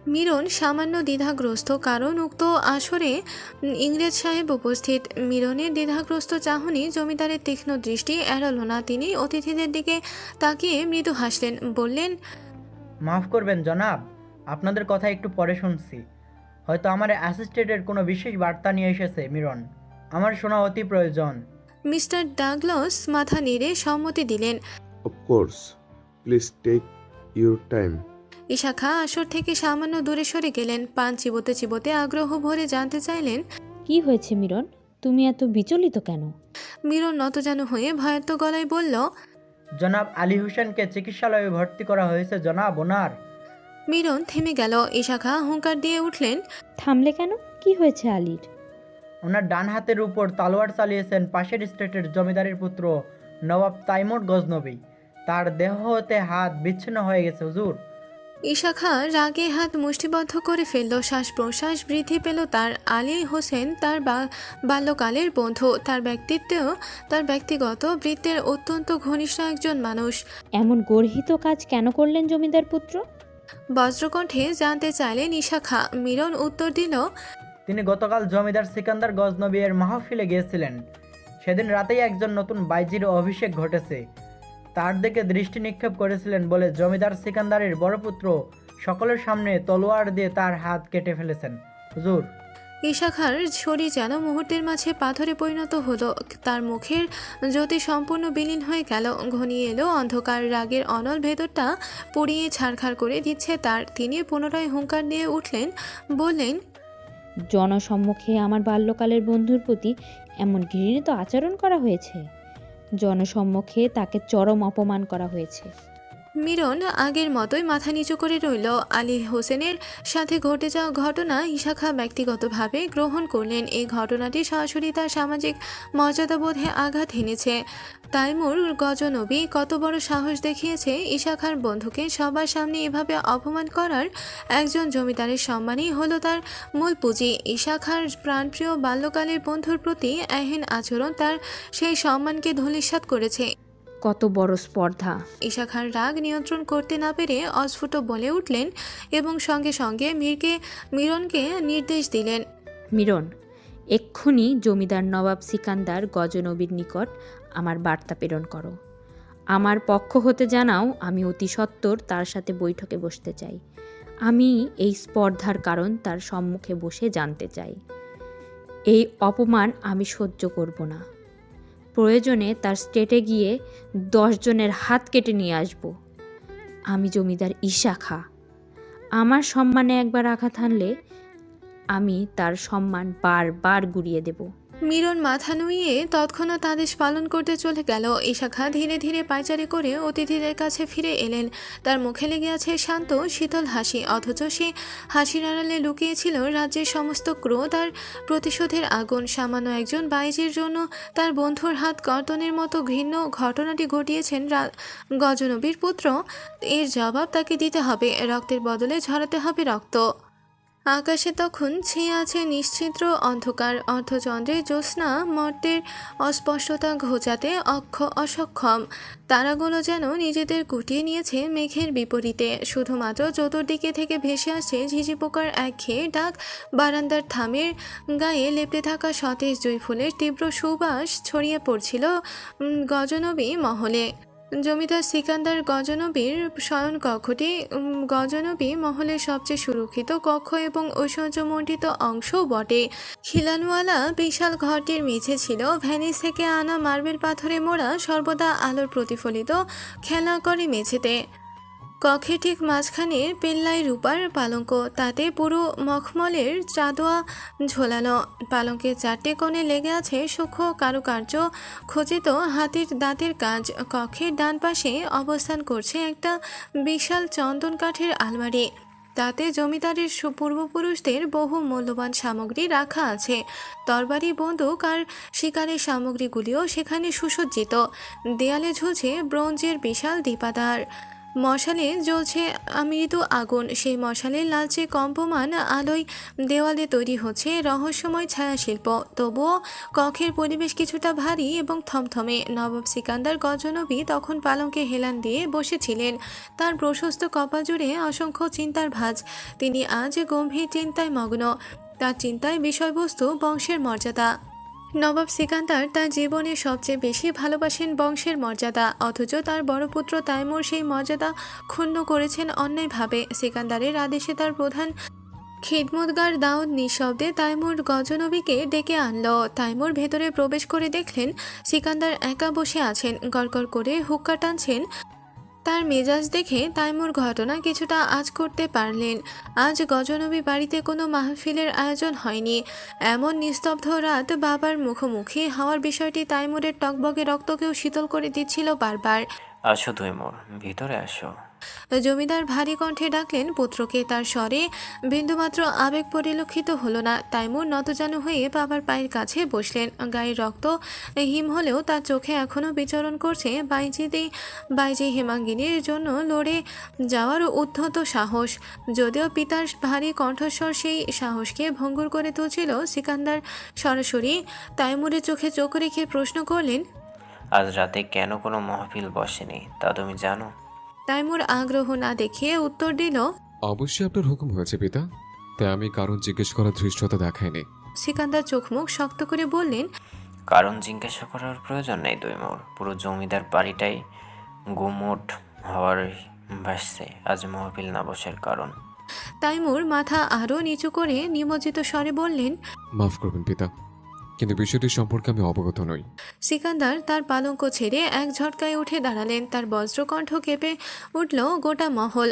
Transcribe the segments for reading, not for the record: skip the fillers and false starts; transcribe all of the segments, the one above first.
মিরন সামান্য দ্বিধাগ্রস্ত, কারণ উক্ত আসরে ইংরেজ সাহেব উপস্থিত। মিরনের দ্বিধাগ্রস্ত চাহনি জমিদারের তীক্ষ্ণ দৃষ্টি এড়াল না। তিনি অতিথিদের দিকে তাকিয়ে মৃদু হাসলেন, বললেন, মাফ করবেন জনাব, আপনাদের কথা একটু পরে শুনছি। হয়তো আমার অ্যাসিস্ট্যান্টের কোনো বিশেষ বার্তা নিয়ে এসেছে মিরন। আমার শোনা অতি প্রয়োজন। মিস্টার ডাগলস মাথা নেড়ে সম্মতি দিলেন। Of course, please take your time. Isha Khan আসর থেকে সামান্য দূরে সরে গেলেন। পান চিবোতে চিবোতে আগ্রহ ভরে জানতে চাইলেন, কি হয়েছে মিরন? তুমি এত বিচলিত কেন? মিরন নতজানু হয়ে ভয়ার্ত গলায় বলল, জনাব আলী হোসেনকে চিকিৎসালয়ে ভর্তি করা হয়েছে জনাব, ওনার। মিরন থেমে গেল। ঈশা খাঁ হুঙ্কার দিয়ে উঠলেন, থামলে কেন? কি হয়েছে আলীর? ওনার ডান হাতের উপর তালোয়ার চালিয়েছেন পাশের স্টেটের জমিদারের পুত্র নবাব তাইমুর গজনবী। তার দেহ হতে হাত বিচ্ছিন্ন হয়ে গেছে হুজুর। ঈশা খাঁ রাগে হাত মুষ্টিবদ্ধ করে ফেলল। শ্বাস প্রশ্বাস বৃদ্ধি পেল তার। আলী হোসেন তার বাল্যকালের বন্ধু, তার ব্যক্তিগত বৃত্তের অত্যন্ত ঘনিষ্ঠ একজন মানুষ। এমন গর্হিত কাজ কেন করলেন জমিদার পুত্র? বজ্রকণ্ঠে জানতে চাইলেন ঈশা খাঁ। মিরন উত্তর দিল, তিনি গতকাল জমিদার সিকান্দার গজনবী এর মাহফিলে গিয়েছিলেন। সেদিন রাতেই একজন নতুন বাইজির অভিষেক ঘটেছে। তার দিকে দৃষ্টি নিক্ষেপ করেছিলেন বলে জমিদার সিকান্দারের বড় পুত্র সকলের সামনে তলোয়ার দিয়ে তার হাত কেটে ফেলেছেন হুজুর। ঈশা খাঁর শরীর যেন মুহূর্তের মাঝে পাথরে পরিণত হলো। তার মুখের জ্যোতি সম্পূর্ণ বিলীন হয়ে গেল। ঘনিয়ে এলো অন্ধকার। রাগের অনল ভেতরটা পুড়িয়ে ছারখার করে দিচ্ছে তার। তিনি পুনরায় হুঙ্কার দিয়ে উঠলেন, বললেন, জনসম্মুখে আমার বাল্যকালের বন্ধুর প্রতি এমন ঘৃণিত আচরণ করা হয়েছে। জনসম্মুখে তাকে চরম অপমান করা হয়েছে। মিরন আগের মতোই মাথা নিচু করে রইল। আলী হোসেনের সাথে ঘটে যাওয়া ঘটনা ঈশা খাঁ ব্যক্তিগতভাবে গ্রহণ করলেন। এই ঘটনাটি সরাসরি তার সামাজিক মর্যাদাবোধে আঘাত হেনেছে। তাইমুর গজনবী কত বড় সাহস দেখিয়েছে ঈশা খাঁর বন্ধুকে সবার সামনে এভাবে অপমান করার। একজন জমিদারের সম্মানই হলো তার মূল পুঁজি। ঈশা খাঁর প্রাণপ্রিয় বাল্যকালের বন্ধুর প্রতি এহেন আচরণ তার সেই সম্মানকে ধূলিসাৎ করেছে। কত বড় স্পর্ধা! ঈশা খান রাগ নিয়ন্ত্রণ করতে না পেরে অস্ফুট বলে উঠলেন এবং সঙ্গে সঙ্গে মিরনকে নির্দেশ দিলেন, মিরন, এক্ষুনি জমিদার নবাব সিকান্দার গজনবীর নিকট আমার বার্তা প্রেরণ করো। আমার পক্ষ হতে জানাও, আমি অতি সত্বর তার সাথে বৈঠকে বসতে চাই। আমি এই স্পর্ধার কারণ তার সম্মুখে বসে জানতে চাই। এই অপমান আমি সহ্য করব না। প্রয়োজনে তার স্টেটে গিয়ে 10 জনের হাত কেটে নিয়ে আসব। আমি জমিদার ঈশা খাঁ। আমার সম্মানে একবার আঘাত হানলে আমি তার সম্মান বারবার গুড়িয়ে দেব। মিরন মাথা নুইয়ে তৎক্ষণাৎ আদেশ পালন করতে চলে গেল। ঈশা খাঁ ধীরে ধীরে পায়চারি করে অতিথিদের কাছে ফিরে এলেন। তার মুখে লেগে আছে শান্ত শীতল হাসি, অথচ সে হাসির আড়ালে লুকিয়েছিল রাজ্যের সমস্ত ক্রোধ আর প্রতিশোধের আগুন। সামান্য একজন বাইজির জন্য তার বন্ধুর হাত কর্তনের মতো ঘৃণ্য ঘটনাটি ঘটিয়েছেন গজনবীর পুত্র। এর জবাব তাকে দিতে হবে। রক্তের বদলে ঝরাতে হবে রক্ত। আকাশে তখন ছেয়ে আছে নিশ্ছিদ্র অন্ধকার। অর্ধচন্দ্রে জ্যোৎস্না মর্তের অস্পষ্টতা ঘোচাতে অসক্ষম। তারাগুলো যেন নিজেদের গুটিয়ে নিয়েছে মেঘের বিপরীতে। শুধুমাত্র চতুর্দিকে থেকে ভেসে আসছে ঝিঝি পোকার একঘেয়ে ডাক। বারান্দার থামের গায়ে লেপ্টে থাকা সতেজ জুঁই ফুলের তীব্র সুবাস ছড়িয়ে পড়ছিল গজনবী মহলে। জমিদার সিকান্দার গজনবীর শয়ন কক্ষটি গজনবী মহলের সবচেয়ে সুরক্ষিত কক্ষ এবং ঐশ্বর্যমণ্ডিত অংশও বটে। খিলানওয়ালা বিশাল ঘরটির মেঝে ছিল ভ্যানিস থেকে আনা মার্বেল পাথরে মোড়া, সর্বদা আলোর প্রতিফলিত খেলা করে মেঝেতে। কক্ষের ঠিক মাঝখানে পেল্লাই রূপার পালঙ্ক, তাতে পুরো মখমলের চাদোয়া ঝোলানো। পালঙ্কের 4টে কোণে লেগে আছে সূক্ষ্ম কারুকার্য খচিত হাতির দাঁতের কাজ। কক্ষের ডান পাশে অবস্থান করছে একটা বিশাল চন্দন কাঠের আলমারি। তাতে জমিদারের পূর্বপুরুষদের বহু মূল্যবান সামগ্রী রাখা আছে। তরবারি, বন্দুক আর শিকারের সামগ্রীগুলিও সেখানে সুসজ্জিত। দেয়ালে ঝুলছে ব্রোঞ্জের বিশাল দীপাধার। মশালে জ্বলছে মৃদু আগুন, সেই মশালের লালচে কম্পমান আলোয় দেওয়ালে তৈরি হচ্ছে রহস্যময় ছায়াশিল্প। তবুও কক্ষের পরিবেশ কিছুটা ভারী এবং থমথমে। নবাব সিকান্দার গজনবী তখন পালঙ্কে হেলান দিয়ে বসেছিলেন, তার প্রশস্ত কপাল জুড়ে অসংখ্য চিন্তার ভাঁজ। তিনি আজ গম্ভীর চিন্তায় মগ্ন। তার চিন্তায় বিষয়বস্তু বংশের মর্যাদা। নবাব সিকান্দার তার জীবনে সবচেয়ে বেশি ভালোবাসেন বংশের মর্যাদা, অথচ তার বড় পুত্র তাইমুর সেই মর্যাদা ক্ষুণ্ণ করেছেন অন্যায়ভাবে। সিকান্দারের আদেশে তার প্রধান খিদমতগার দাউদ নিঃশব্দে তাইমুর গজনবীকে ডেকে আনলো। তাইমুর ভেতরে প্রবেশ করে দেখলেন সিকান্দার একা বসে আছেন, গড়গড় করে হুক্কা টানছেন। তার মেজাজ দেখে তাইমুর ঘটনা কিছুটা আঁচ করতে পারলেন। আজ গজনবী বাড়িতে কোনো মাহফিলের আয়োজন হয়নি। এমন নিস্তব্ধ রাত বাবার মুখোমুখি হওয়ার বিষয়টি তাইমুরের টকবগে রক্তকেও শীতল করে দিচ্ছিল বারবার। আসো তৈমুর, ভিতরে আসো। জমিদার ভারী কণ্ঠে ডাকলেন পুত্রকে। তার স্বরে বিন্দুমাত্র আবেগ পরিলক্ষিত হলো না। তাইমুর নতজানু হয়ে বাবার পায়ের কাছে বসলেন। গায়ের রক্ত হিম হলেও তার চোখে এখনও বিচরণ করছে বাইজি হেমাঙ্গিনীর জন্য লড়ে যাওয়ার উদ্ধত সাহস। যদিও পিতার ভারী কণ্ঠস্বর সেই সাহসকে ভঙ্গুর করে তুলছিল, সিকান্দার সরাসরি তাইমুরের চোখে চোখ রেখে প্রশ্ন করলেন, আজ রাতে কেন কোনো মাহফিল বসেনি তা তুমি জানো? তাইমুর আগ্রহ না দেখিয়ে উত্তর দিল, অবশ্যই আপনার হুকুম হয়েছে পিতা, তাই আমি কারণ জিজ্ঞেস করার ধৃষ্টতা দেখাইনি। সিকান্দার চোখ মুখ শক্ত করে বললেন, কারণ জিজ্ঞাসা করার প্রয়োজন নেই তৈমুর, পুরো জমিদার বাড়িটাই গুমোট হওয়ার ভাসছে আজ মাহফিল না বসার কারণ। তাইমুর মাথা আরও নিচু করে নিমজ্জিত স্বরে বললেন, মাফ করবেন পিতা, কিন্তু বিষয়টি সম্পর্কে আমি অবগত নই। সিকান্দার তার পালঙ্ক ছেড়ে এক ঝটকায় উঠে দাঁড়ালেন। তার বজ্রকণ্ঠ কেঁপে উঠল গোটা মহল।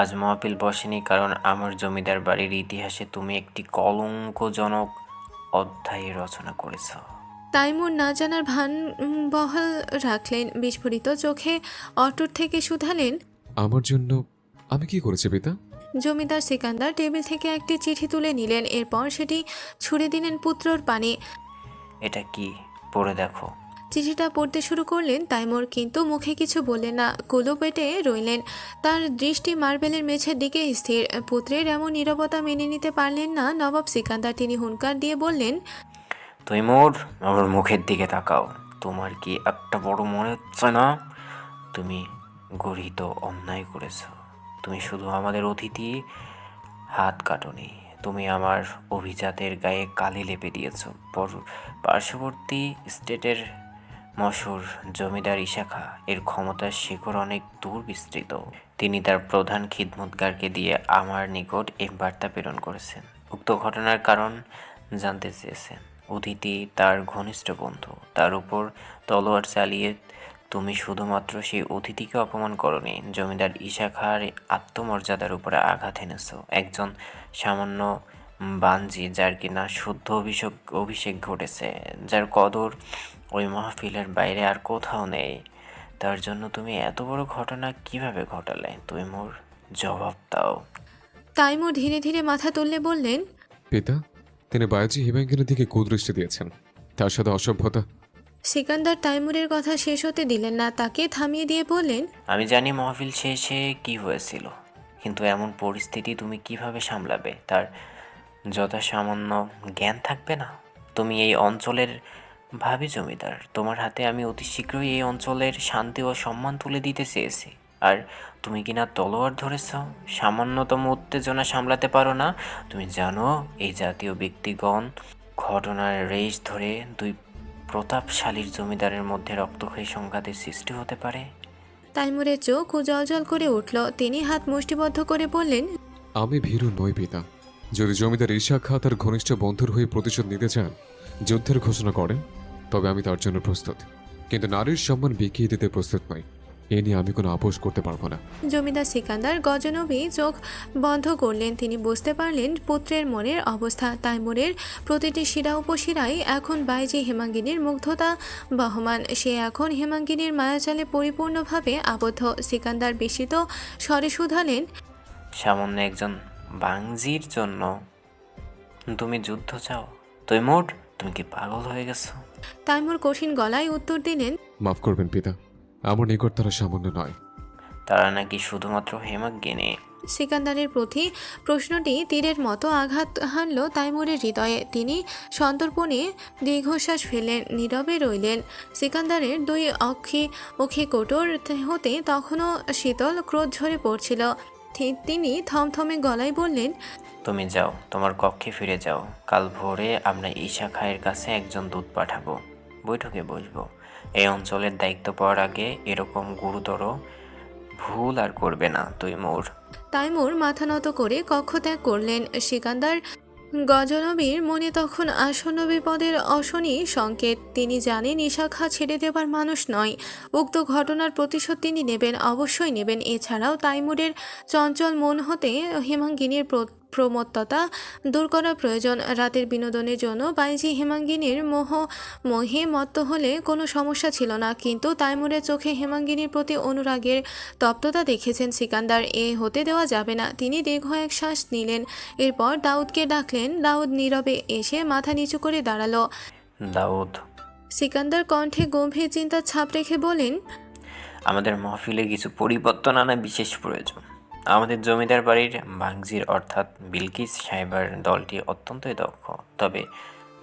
আজ মাহফিল বসেনি কারণ আমার জমিদার বাড়ির ইতিহাসে তুমি একটি কলঙ্কজনক অধ্যায় রচনা করেছ। তাইমুর না জানার ভান বহাল রাখলেন, বিস্ফোরিত চোখে অটুট থেকে শুধালেন, আমার জন্য আমি কি করেছি পিতা? জমিদার সিকান্দার টেবিল থেকে একটি চিঠি তুলে নিলেন, এরপর সেটি ছুড়ে দিলেন পুত্রর পানে। এটা কি, পড়ে দেখো। চিঠিটা পড়তে শুরু করলেন তাইমুর, কিন্তু মুখে কিছু বললেন না, কুলো পেটে রইলেন। তার দৃষ্টি মার্বেলের মেঝের দিকে স্থির। পুত্রের এমন নীরবতা মেনে নিতে পারলেন না নবাব সিকান্দার। তিনি হুঙ্কার দিয়ে বললেন, তৈমুর, আমার মুখের দিকে তাকাও। তোমার কি একটা বড় মনে হচ্ছে না? তুমি গর্হিত অন্যায় করেছ। তুমি শুধু আমাদের অতিথি হাত কাটনি, তুমি আমার অভিজাতের গায়ে কালি লেপে দিয়েছ। পার্শ্ববর্তী স্টেটের মশহুর জমিদার ইশাখা এর ক্ষমতার শিখর অনেক দূর বিস্তৃত। তিনি তার প্রধান খিদমতগারকে দিয়ে আমার নিকট এই বার্তা প্রেরণ করেছেন। উক্ত ঘটনার কারণ জানতে চেয়েছেন। অতিথি তার ঘনিষ্ঠ বন্ধু, তার উপর তলোয়ার চালিয়ে তুমি শুধুমাত্র সেই অতিথিকে অপমান করনি, জমিদার ইশাখার আত্মমর্যাদার উপরে আঘাত এনেছ। একজন সামান্য বানজি, যার কিনা শুদ্ধ অভিষেক ঘটেছে, যার কদর ওই মাহফিলের বাইরে আর কোথাও নেই, তার জন্য তুমি এত বড় ঘটনা কিভাবে ঘটালে? তুমি মোর জবাব দাও। তাইমুর ধীরে ধীরে মাথা তুললে বললেন, পিতা, তিনি বায়াজি হিমাঙ্গিনীর দিকে কুদৃষ্টি দিয়েছেন, তার সাথে অসভ্যতা। সিকান্দার তাইমুরের কথা শেষ হতে দিলেন না, তাকে থামিয়ে দিয়ে বললেন, আমি জানি মাহফিল শেষে কি হয়েছিল, কিন্তু এমন পরিস্থিতি তুমি কিভাবে সামলাবে তার যথাসামান্য জ্ঞান থাকবে না? তুমি এই অঞ্চলের ভাবি জমিদার, তোমার হাতে আমি অতি শীঘ্রই এই অঞ্চলের শান্তি ও সম্মান তুলে দিতে চেয়েছি, আর তুমি কিনা তলোয়ার ধরেছ। সামান্যতম উত্তেজনা সামলাতে পারো না? তুমি জানো এই জাতীয় ব্যক্তিগণ ঘটনার রেশ ধরে দুই প্রতাপশালীর জমিদারের মধ্যে রক্তক্ষয়ী সংঘাতের সৃষ্টি হতে পারে। তাইমুরের চোখ উজ্জ্বল করে উঠল। তিনি হাত মুষ্টিবদ্ধ করে বললেন, আমি ভীরু নই পিতা। যদি জমিদার ঈশা খা তার ঘনিষ্ঠ বন্ধুর হয়ে প্রতিশোধ নিতে চান, যুদ্ধের ঘোষণা করেন, তবে আমি তার জন্য প্রস্তুত, কিন্তু নারীর সম্মান বিকিয়ে দিতে প্রস্তুত নই। এ নিয়ে আমি কোনো আপোষ করতে পারবো না। জমিদার সিকান্দার গজনবী চোখ বন্ধ করলেন। তিনি বুঝতে পারলেন পুত্রের মনের অবস্থা। তাইমুরের প্রতিটি শিরা উপশিরায় এখন বাইজি হেমাঙ্গিনীর মুগ্ধতা বহমান। সে এখন হেমাঙ্গিনীর মায়াজালে পরিপূর্ণভাবে আবদ্ধ। সিকান্দার বিস্মিত স্বরে শুধালেন, সামান্য একজন বাংজির জন্য তুমি যুদ্ধ চাও? তৈমুর, তুমি কি পাগল হয়ে গেছো? তাইমুর কঠিন গলায় উত্তর দিলেন, মাফ করবেন পিতা, আমার নিকট তারা সামান্য নয়। তারা নাকি শুধুমাত্র হেমাজ্ঞিনী? সিকান্দারের প্রতি প্রশ্নটি তীরের মতো আঘাত হানল তাইমুরের হৃদয়ে। তিনি সন্তর্পণে দীর্ঘশ্বাস ফেললেন, নীরবে রইলেন। সিকান্দারের দুই অক্ষি কোটর হতে তখনও শীতল ক্রোধ ঝরে পড়ছিল। তিনি থমথমে গলায় বললেন, তুমি যাও, তোমার কক্ষে ফিরে যাও। কাল ভোরে আমরা ঈশা খায়ের কাছে একজন দূত পাঠাবো, বৈঠকে বসবো। এই অঞ্চলের দায়িত্ব পাওয়ার আগে এরকম গুরুতর ভুল আর করবে না তৈমুর। তাইমুর মাথা নত করে কক্ষ ত্যাগ করলেন। সিকান্দার গজনবীর মনে তখন আসন্ন বিপদের অশনি সংকেত। তিনি জানেন ঈশা খাঁ ছেড়ে দেবার মানুষ নয়। উক্ত ঘটনার প্রতিশোধ তিনি নেবেন, অবশ্যই নেবেন। এছাড়াও তাইমুরের চঞ্চল মন হতে হেমাঙ্গিনীর প্রমত্ততা দূর করা প্রয়োজন। রাতের বিনোদনের জন্য বাইজি হেমাঙ্গিনীর মোহে মত্ত হলে কোনো সমস্যা ছিল না, কিন্তু তাইমুরের চোখে হেমাঙ্গিনীর প্রতি অনুরাগের তপ্ততা দেখেছেন সিকান্দার। এ হতে দেওয়া যাবে না। তিনি দীর্ঘ এক শ্বাস নিলেন, এরপর দাউদকে ডাকলেন। দাউদ নীরবে এসে মাথা নিচু করে দাঁড়ালো। দাউদ। সিকান্দার কণ্ঠে গম্ভীর চিন্তার ছাপ রেখে বলেন, আমাদের মহফিলে কিছু পরিবর্তন আনা বিশেষ প্রয়োজন। আমাদের জমিদার বাড়ির বাংজির অর্থাৎ বিলকিস সাহেবের দলটি অত্যন্তই দক্ষ, তবে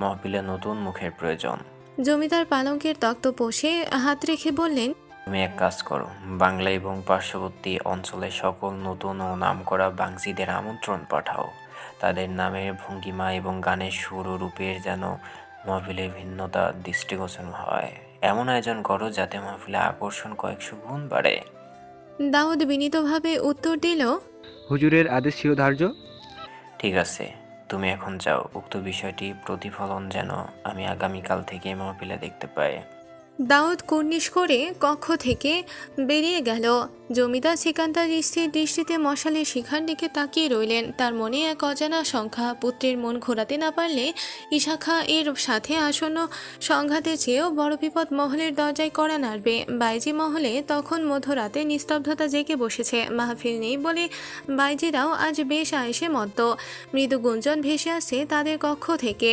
মহফিলে নতুন মুখের প্রয়োজন। জমিদার পালঙ্কের তক্তপোষে হাত রেখে বললেন, তুমি এক কাজ করো, বাংলা এবং পার্শ্ববর্তী অঞ্চলের সকল নতুন ও নামকরা বাংজিদের আমন্ত্রণ পাঠাও। তাদের নামের ভঙ্গিমা এবং গানের সুর ও রূপের যেন মহফিলের ভিন্নতা দৃষ্টিগোচর হয়, এমন আয়োজন করো যাতে মহফিলে আকর্ষণ কয়েকশো গুণ বাড়ে। দাউদ বিনীতভাবে উত্তর দিল, হুজুরের আদেশ শিরোধার্য। ঠিক আছে, তুমি এখন যাও। উক্ত বিষয়টি প্রতিফলন যেন আমি আগামীকাল থেকে মহফিলে দেখতে পাই। দাউদ কুর্নিশ করে কক্ষ থেকে বেরিয়ে গেল। জমিদার সিকান্দার স্থির দৃষ্টিতে মশালের শিখার দিকে তাকিয়ে রইলেন। তার মনে এক অজানা সংখ্যা। পুত্রের মন ঘোরাতে না পারলে ঈশা খাঁ এর সাথে আসন্ন সংঘাতের চেয়েও বড় বিপদ মহলের দরজায় কড়া নাড়বে। বাইজি মহলে তখন মধ্যরাতে নিস্তব্ধতা জেগে বসেছে। মাহফিল নেই বলে বাইজিরাও আজ বেশ আয়েসে মত্ত। মৃদু গুঞ্জন ভেসে আসছে তাদের কক্ষ থেকে।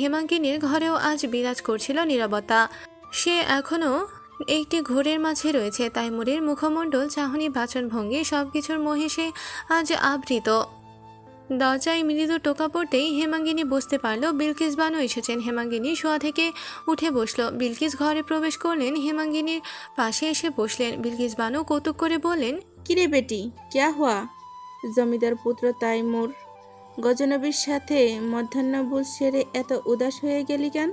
হেমাঙ্গিনীর ঘরেও আজ বিরাজ করছিল নীরবতা। সে এখনও একটি ঘোরের মাঝে রয়েছে। তাইমুরের মুখমণ্ডল, চাহনি, বাচনভঙ্গি সবকিছুর মহিষে আজ আবৃত। দরজায় মৃদু টোকা পড়তেই হেমাঙ্গিনী বুঝতে পারল বিলকিস বানু এসেছেন। হেমাঙ্গিনী শোয়া থেকে উঠে বসলো। বিলকিস ঘরে প্রবেশ করলেন, হেমাঙ্গিনীর পাশে এসে বসলেন। বিলকিস বানু কৌতুক করে বললেন, কিরে বেটি, ক্যা হুয়া? জমিদার পুত্র তাইমুর গজনবীর সাথে মধ্যাহ্নভোজ সেরে এত উদাস হয়ে গেলি কেন?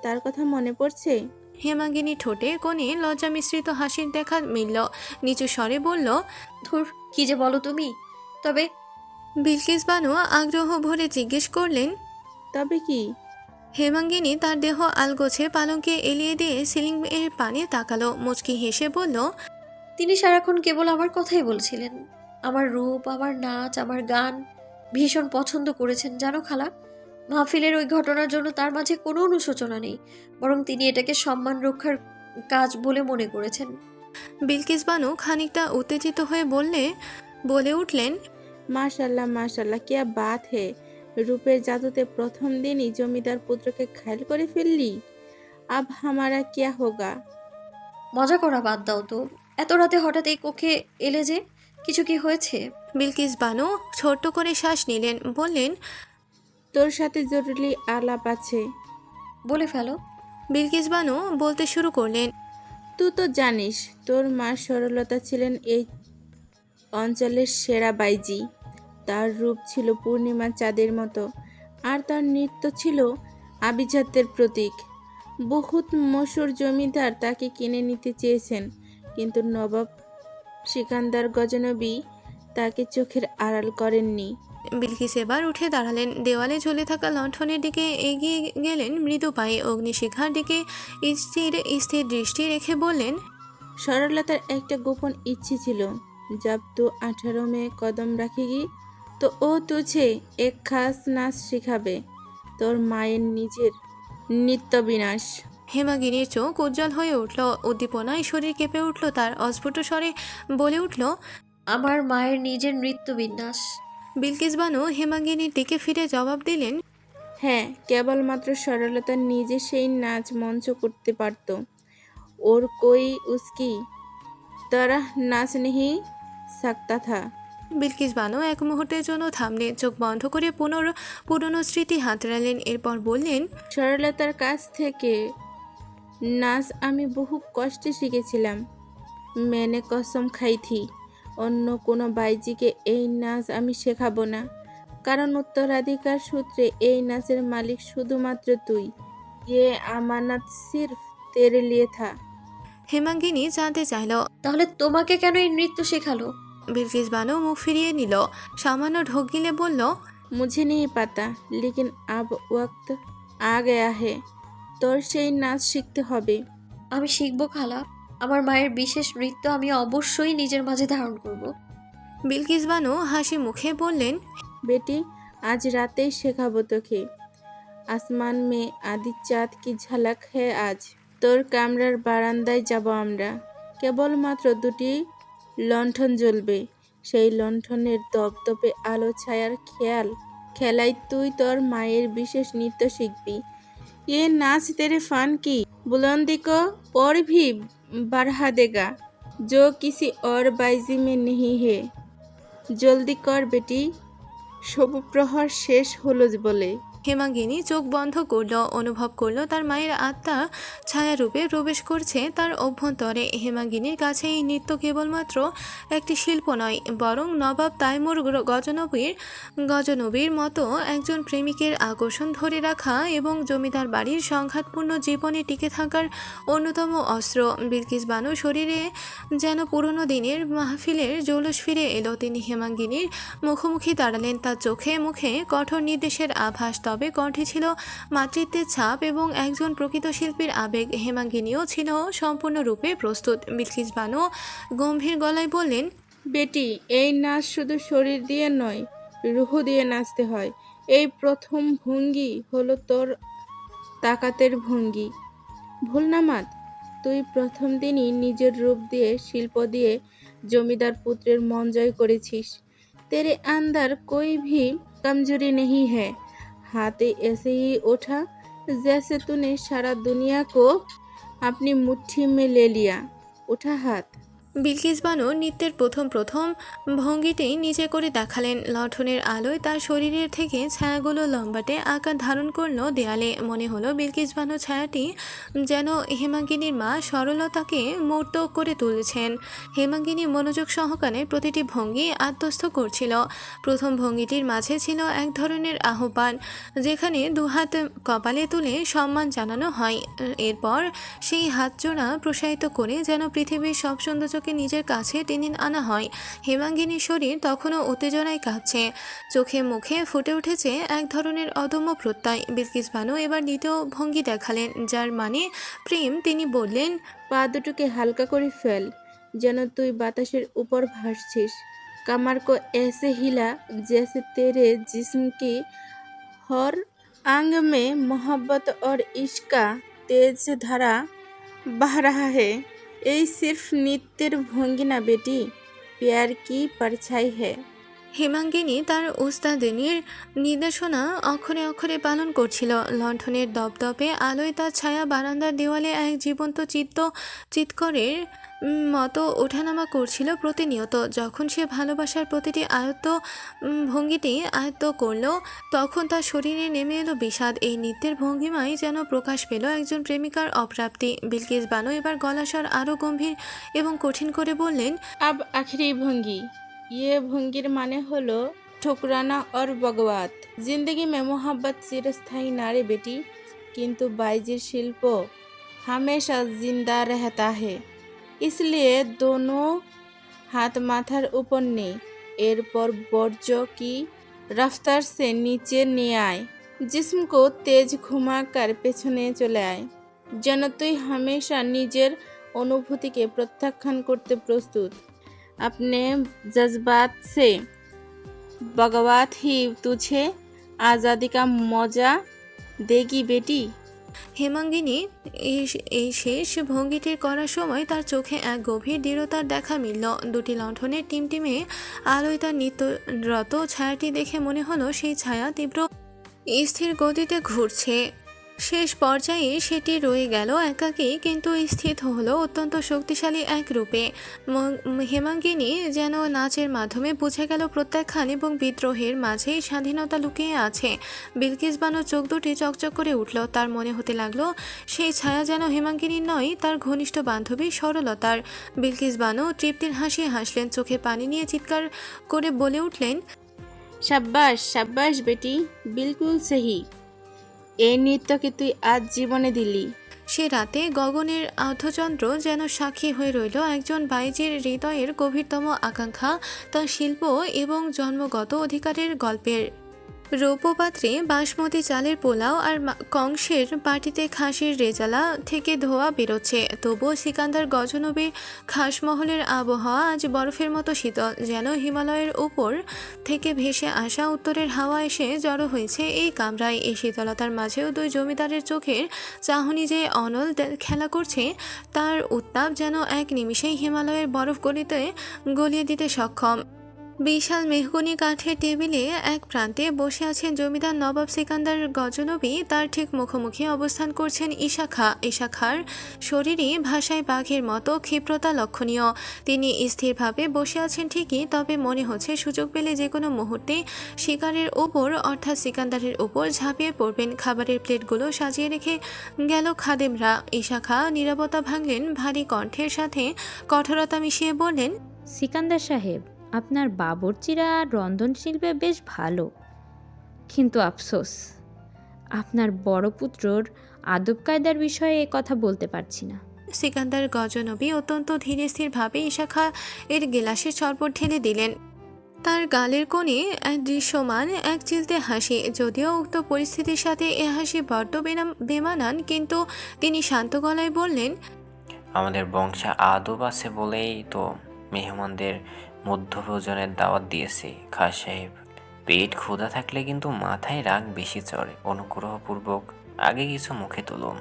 তার কথা মনে পড়ছে? হেমাঙ্গিনী ঠোঁটের কোণে লজ্জা মিশ্রিত হাসির দেখা মিলল। নিচু স্বরে বলল, ধুর, কি যে বলো তুমি। তবে বিলকিস বানু আগ্রহ ভরে জিজ্ঞেস করলেন, তবে কি? হেমাঙ্গিনী তার দেহ আলগোছে পালঙ্কে এলিয়ে দিয়ে সিলিং এর পানে তাকালো। মুচকি হেসে বলল, তিনি সারাক্ষণ কেবল আমার কথাই বলছিলেন। আমার রূপ, আমার নাচ, আমার গান ভীষণ পছন্দ করেছেন জানো খালা। মাহফিলের ওই ঘটনার জন্য তার মাঝে কোনো অনুশোচনা নেই, বরং তিনি এটাকে সম্মান রক্ষার কাজ বলে মনে করেছেন। বিলকিস বানু খানিকটা উত্তেজিত হয়ে বলে উঠলেন, মাশাল্লাহ মাশাল্লাহ, ক্যা বাত হে! রূপের জাদুতে প্রথম দিনই জমিদার পুত্রকে ঘায়ল করে ফেললি। আব হামারা ক্যা হোগা? মজা করা বাদ দাও তো। এত রাতে হঠাৎ এই কক্ষে এলে যে, কিছু কি হয়েছে? বিলকিস বানু ছোট্ট করে শ্বাস নিলেন, বললেন, তোর সাথে জরুরি আলাপ আছে। বলে ফেলো। বিলকিস বানু বলতে শুরু করলেন, তুই তো জানিস তোর মা সরলতা ছিলেন এই অঞ্চলের সেরা বাইজি। তার রূপ ছিল পূর্ণিমা চাঁদের মতো, আর তার নৃত্য ছিল আভিজাত্যের প্রতীক। বহুত মশুর জমিদার তাকে কিনে নিতে চেয়েছেন, কিন্তু নবাব সিকান্দার গজনবী তাকে চোখের আড়াল করেননি। বিলকিস এবার উঠে দাঁড়ালেন। দেওয়ালে ঝুলে থাকা লণ্ঠনের দিকে এগিয়ে গেলেন মৃদু পায়ে। অগ্নিশিখার দিকে স্থির দৃষ্টি রেখে বললেন, সরলতার একটা গোপন ইচ্ছে ছিল, जब तू 18 में कदम रखेगी तो ও তুঝে এক খাস নাচ শিখাবে, তোর মায়ের নিজের নিত্য বিনাশ। হেমাঙ্গিনীর চোখ উজ্জ্বল হয়ে উঠল। উদ্দীপনায় শরীর কেঁপে উঠল তার। অস্ফুট স্বরে বলে উঠল, আমার মায়ের নিজের নৃত্য বিন্যাস। বিলকিস বানু হেমাঙ্গিনীর দিকে ফিরে জবাব দিলেন, হ্যাঁ, কেবলমাত্র সরলতা নিজে সেই নাচ মঞ্চ করতে পারত। ওর কই উসকি तरह नाच नहीं सकता था। বিলকিস বানু এক মুহূর্তের জন্য থামলেন, চোখ বন্ধ করে পুরনো স্মৃতি হাতড়ালেন। এরপর বললেন, সরলতার কাছ থেকে নাচ আমি বহু কষ্টে শিখেছিলাম। মেনে কসম খাই থি অন্য কোনো বাইজিকে এই নাচ আমি শেখাবো না, কারণ উত্তরাধিকার সূত্রে এই নাচের মালিক শুধুমাত্র তুই। ये আমানত সির্ফ তেরে লিয়ে থা। হেমাঙ্গিনী জানতে চাইল। তাহলে তোমাকে কেন এই নৃত্য শেখালো? বিলকিস বানু মুখ ফিরিয়ে নিল, সামান্য ঢোক গিলে বলল, मुझे नहीं पता, लेकिन अब वक्त आ गया है, তোর সেই নাচ শিখতে হবে। আমি শিখবো খালা। আমার মায়ের বিশেষ নৃত্য আমি অবশ্যই নিজের মাঝে ধারণ করব। বিলকিস বানু হাসি মুখে বললেন, बेटी आज रातेই শেখাবো তোকে। আসমান মে আদি চাঁদ কি ঝলক है आज। তোর কামরার বারান্দায় যাব আমরা। কেবলমাত্র দুটি লণ্ঠন জ্বলবে, সেই লণ্ঠনের দপদপে আলো ছায়ার খেলাই তুই তোর মায়ের বিশেষ নৃত্য শিখবি। ये नाच तेरे फन की बुलंदी को और भी बढ़ा देगा, जो किसी और बाइजी में नहीं है। जल्दी कर बेटी, শুভ প্রহর শেষ হলো বলে। হেমাঙ্গিনী চোখ বন্ধ করল, অনুভব করল তার মায়ের আত্মা ছায়ারূপে প্রবেশ করছে তার অভ্যন্তরে। হেমাঙ্গিনীর কাছে এই নৃত্য কেবলমাত্র একটি শিল্প নয়, বরং নবাব তাইমুর গজনবীর মতো একজন প্রেমিকের আকর্ষণ ধরে রাখা এবং জমিদার বাড়ির সংঘাতপূর্ণ জীবনে টিকে থাকার অন্যতম অস্ত্র। বিলকিস বানু শরীরে যেন পুরনো দিনের মাহফিলের জৌলুস ফিরে এলো। তিনি হেমাঙ্গিনীর মুখোমুখি দাঁড়ালেন, তার চোখে মুখে কঠোর নির্দেশের আভাস, তবে কণ্ঠে ছিল মাতৃত্বের ছাপ এবং একজন প্রকৃত শিল্পীর আবেগ। হেমাঙ্গিনীও ছিল সম্পূর্ণরূপে প্রস্তুত। বিলকিস বানু গম্ভীর গলায় বললেন, বেটি এই নাচ শুধু শরীর দিয়ে নয়, রুহ দিয়ে নাচতে হয়। এই প্রথম ভঙ্গি হলো তোর তাকাতের ভঙ্গি। ভুল না মাত, তুই প্রথম দিনই নিজের রূপ দিয়ে, শিল্প দিয়ে জমিদার পুত্রের মন জয় করেছিস। तेरे अंदर कोई भी कमजोरी नहीं है। हाथे ऐसे ही उठा जैसे तूने सारा दुनिया को अपनी मुट्ठी में ले लिया। उठा हाथ। বিলকিস বানু নৃত্যের প্রথম ভঙ্গিটি নিজে করে দেখালেন। লণ্ঠনের আলোয় তার শরীরের থেকে ছায়াগুলো লম্বাটে আকার ধারণ করলো দেয়ালে। মনে হলো বিলকিস বানু ছায়াটি যেন হেমাঙ্গিনীর মা সরলতাকে মূর্ত করে তুলছেন। হেমাঙ্গিনী মনোযোগ সহকারে প্রতিটি ভঙ্গি আত্মস্থ করছিল। প্রথম ভঙ্গিটির মাঝে ছিল এক ধরনের আহ্বান, যেখানে দুহাত কপালে তুলে সম্মান জানানো হয়। এরপর সেই হাতজোড়া প্রসারিত করে যেন পৃথিবীর সব সৌন্দর্য নিজের কাছে টেনে আনা হয়। হেমাঙ্গিনীর শরীর তখনও উত্তেজনায় কাঁপছে, চোখে মুখে ফুটে উঠেছে এক ধরনের অদম্য প্রত্যয়। বিলকিস বানু এবার দ্বিতীয় ভঙ্গি দেখালেন, যার মানে প্রেম। তিনি বললেন, পা দুটোকে হালকা করে ফেল, যেন তুই বাতাসের উপর ভাসছিস। कमर को ऐसे हिला जैसे तेरे जिस्म की हर अंग में मोहब्बत और इश्क का तेज धारा बह रहा है। ये सिर्फ नृत्यर भंगी ना बेटी, प्यार की परछाई है। হেমাঙ্গিনী তার উস্তাদিনীর নির্দেশনা অক্ষরে অক্ষরে পালন করছিল। লণ্ঠনের দপদপে আলোয় তার ছায়া বারান্দার দেওয়ালে এক জীবন্ত চিৎকরের মতো ওঠানামা করছিল প্রতিনিয়ত। যখন সে ভালোবাসার প্রতিটি ভঙ্গিটি আয়ত্ত করল, তখন তার শরীরে নেমে এলো বিষাদ। এই নৃত্যের ভঙ্গিমায় যেন প্রকাশ পেল একজন প্রেমিকার অপ্রাপ্তি। বিলকিস বানু এবার গলাস্বর আরও গম্ভীর এবং কঠিন করে বললেন, अब आखिरी भंगी। ये भंगिर माने हलो ठुकराना और बगवात। जिंदगी में मोहब्बत चिरस्थायी ना रे बेटी, किंतु बाइजीर शिल्प हमेशा जिंदा रहता है। इसलिए दोनों हाथ माथार ऊपर ने, एरपर बर्ज की रफ्तार से नीचे निये आए। जिस्म को तेज घुमाकर पेछने चले आए, যেন তুই हमेशा निजेर अनुभूति के प्रत्याख्यान करते प्रस्तुत। अपने जज्बात से बगवात ही तुझे आज़ादी का मौजा देगी बेटी। হেমাঙ্গিনী এই শেষ ভঙ্গিটির করার সময় তার চোখে এক গভীর দৃঢ়তার দেখা মিলল। দুটি লণ্ঠনের টিমটিমে আলোয় তার নিত্যরত ছায়াটি দেখে মনে হলো সেই ছায়া তীব্র স্থির গতিতে ঘুরছে। শেষ পর্যায়ে সেটি রয়ে গেল একাকী, কিন্তু স্থিত হলো অত্যন্ত শক্তিশালী এক রূপে। হেমাঙ্গিনী যেন নাচের মাধ্যমে বুঝে গেল প্রত্যাখ্যান এবং বিদ্রোহের মাঝেই স্বাধীনতা লুকিয়ে আছে। বিলকিস বানুর চোখ দুটি চকচক করে উঠল। তার মনে হতে লাগলো সেই ছায়া যেন হেমাঙ্গিনীর নয়, তার ঘনিষ্ঠ বান্ধবী সরলতার। বিলকিস বানু তৃপ্তির হাসি হাসলেন, চোখে পানি নিয়ে চিৎকার করে বলে উঠলেন, সাব্বাস সাব্বাস বেটি, বিলকুল সহি। এই নৃত্যকে তুই আজ জীবনে দিলি। সে রাতে গগনের আর্ধচন্দ্র যেন সাক্ষী হয়ে রইল একজন বাইজির হৃদয়ের গভীরতম আকাঙ্ক্ষা, তার শিল্প এবং জন্মগত অধিকারের গল্পের। রৌপ্যপাত্রে বাসমতি চালের পোলাও আর কংসের বাটিতে খাসির রেজালা থেকে ধোয়া বেরোচ্ছে। তবুও সিকান্দার গজনবীর খাসমহলের আবহাওয়া আজ বরফের মতো শীতল, যেন হিমালয়ের উপর থেকে ভেসে আসা উত্তরের হাওয়া এসে জড়ো হয়েছে এই কামরায়। এই শীতলতার মাঝেও দুই জমিদারের চোখের চাহনি যে অনল খেলা করছে, তার উত্তাপ যেন এক নিমিষেই হিমালয়ের বরফ গলিয়ে দিতে সক্ষম। বিশাল মেহগনি কাঠের টেবিলে এক প্রান্তে বসে আছেন জমিদার নবাব সিকান্দার গজনবী। তার ঠিক মুখোমুখি অবস্থান করছেন ইশাখা। ইশাখার শরীরে ভাষায় বাঘের মতো ক্ষিপ্রতা লক্ষণীয়। তিনি স্থিরভাবে বসে আছেন ঠিকই, তবে মনে হচ্ছে সুযোগ পেলে যে কোনো মুহূর্তে শিকারের ওপর অর্থাৎ সিকান্দারের ওপর ঝাঁপিয়ে পড়বেন। খাবারের প্লেটগুলো সাজিয়ে রেখে গেল খাদেমরা। ইশাখা নীরবতা ভাঙলেন, ভারী কণ্ঠের সাথে কঠোরতা মিশিয়ে বললেন, সিকান্দার সাহেব, আপনার বাবরচিরা রন্ধনশিল্পে বেশ ভালো, কিন্তু আফসোস আপনার বড় পুত্রর আদব কায়দার বিষয়ে এ কথা বলতে পারছি না। সিকান্দার গজনবী অত্যন্ত ধীরে স্থিরভাবে ইশাখা এর গেলাসে শরবত ঢেলে দিলেন। তার গালের কোণে দৃশ্যমান এক চিলতে হাসি। যদিও উক্ত পরিস্থিতির সাথে এ হাসি বড্ড বেমানান, কিন্তু তিনি শান্ত গলায় বললেন, আমাদের বংশে আদব আছে বলেই তো মেহমানদের মধ্যভোজনের দাওয়াত দিয়েছি খাস সাহেব। পেট ক্ষুধা থাকলে কিন্তু মাথায় রাগ বেশি চড়ে। অনুগ্রহপূর্বক আগে কিছু মুখে তুলুন।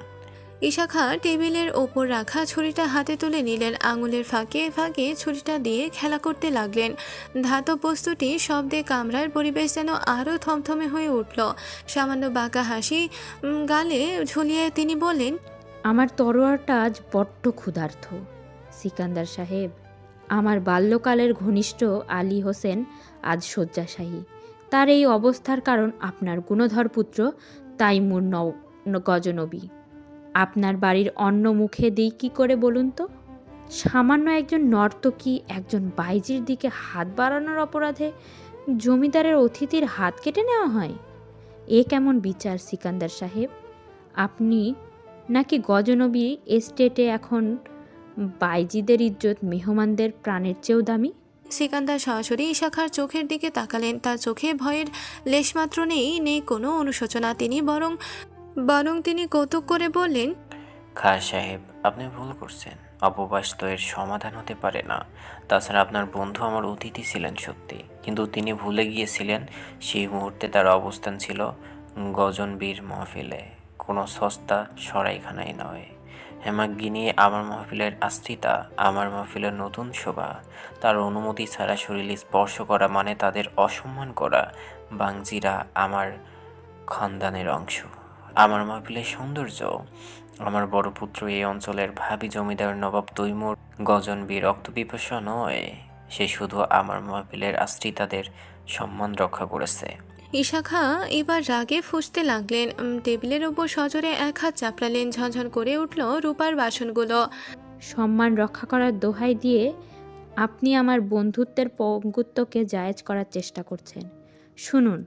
ইশাখা টেবিলের ওপর রাখা ছুরিটা হাতে তুলে নিলেন, আঙুলের ফাঁকে ফাঁকে ছুরিটা দিয়ে খেলা করতে লাগলেন। ধাতব বস্তুটি শব্দে কামরার পরিবেশ যেন আরও থমথমে হয়ে উঠল। সামান্য বাঁকা হাসি গালে ঝুলিয়ে তিনি বললেন, আমার তরোয়ারটা আজ বড্ড ক্ষুধার্ত সিকান্দার সাহেব। আমার বাল্যকালের ঘনিষ্ঠ আলী হোসেন আজ শয্যাশায়ী। তার এই অবস্থার কারণ আপনার গুণধর পুত্র তাইমুর গজনবী। আপনার বাড়ির অন্ন মুখে দিই কী করে বলুন তো? সামান্য একজন নর্তকী একজন বাইজির দিকে হাত বাড়ানোর অপরাধে জমিদারের অতিথির হাত কেটে নেওয়া হয়? এ কেমন বিচার সিকান্দার সাহেব? আপনি নাকি গজনবী এস্টেটে এখন বাইজিদের ইজ্জত মেহমানদের প্রাণের চেয়েও দামি? সিকান্দার সরাসরি ইশাখার চোখের দিকে তাকালেন। তার চোখে ভয়ের লেশমাত্র নেই কোনো অনুশোচনা। তিনি বরং তিনি কৌতুক করে বললেন, খাস সাহেব, আপনি ভুল করছেন। অপবাস তো এর সমাধান হতে পারে না। তাছাড়া আপনার বন্ধু আমার অতিথি ছিলেন সত্যি, কিন্তু তিনি ভুলে গিয়েছিলেন সেই মুহূর্তে তার অবস্থান ছিল গজনবীর মহফিলে, কোনো সস্তা সরাইখানায় নয়। হেমাঙ্গিনী আমার মহফিলের আস্থিতা, আমার মহফিলের নতুন শোভা। তার অনুমতি ছাড়া শরীর স্পর্শ করা মানে তাদের অসম্মান করা। বাংজিরা আমার খানদানের অংশ, আমার মহফিলের সৌন্দর্য। আমার বড় পুত্র এই অঞ্চলের ভাবী জমিদার নবাব তৈমুর গজনবী রক্তপিপাসা নয়, সে শুধু আমার মহফিলের আশ্রিতাদের সম্মান রক্ষা করেছে। ইশাখা এবার রাগে ফুঁসতে লাগলেন। টেবিলের ওপর সজোরে এক হাত চাপড়ালেন। ঝনঝন করে উঠল রূপার বাসনগুলো। সম্মান রক্ষা করার দোহাই দিয়ে আপনি আমার বন্ধুত্বের পঙ্গুত্বকে জায়েজ করার চেষ্টা করছেন। শুনুন,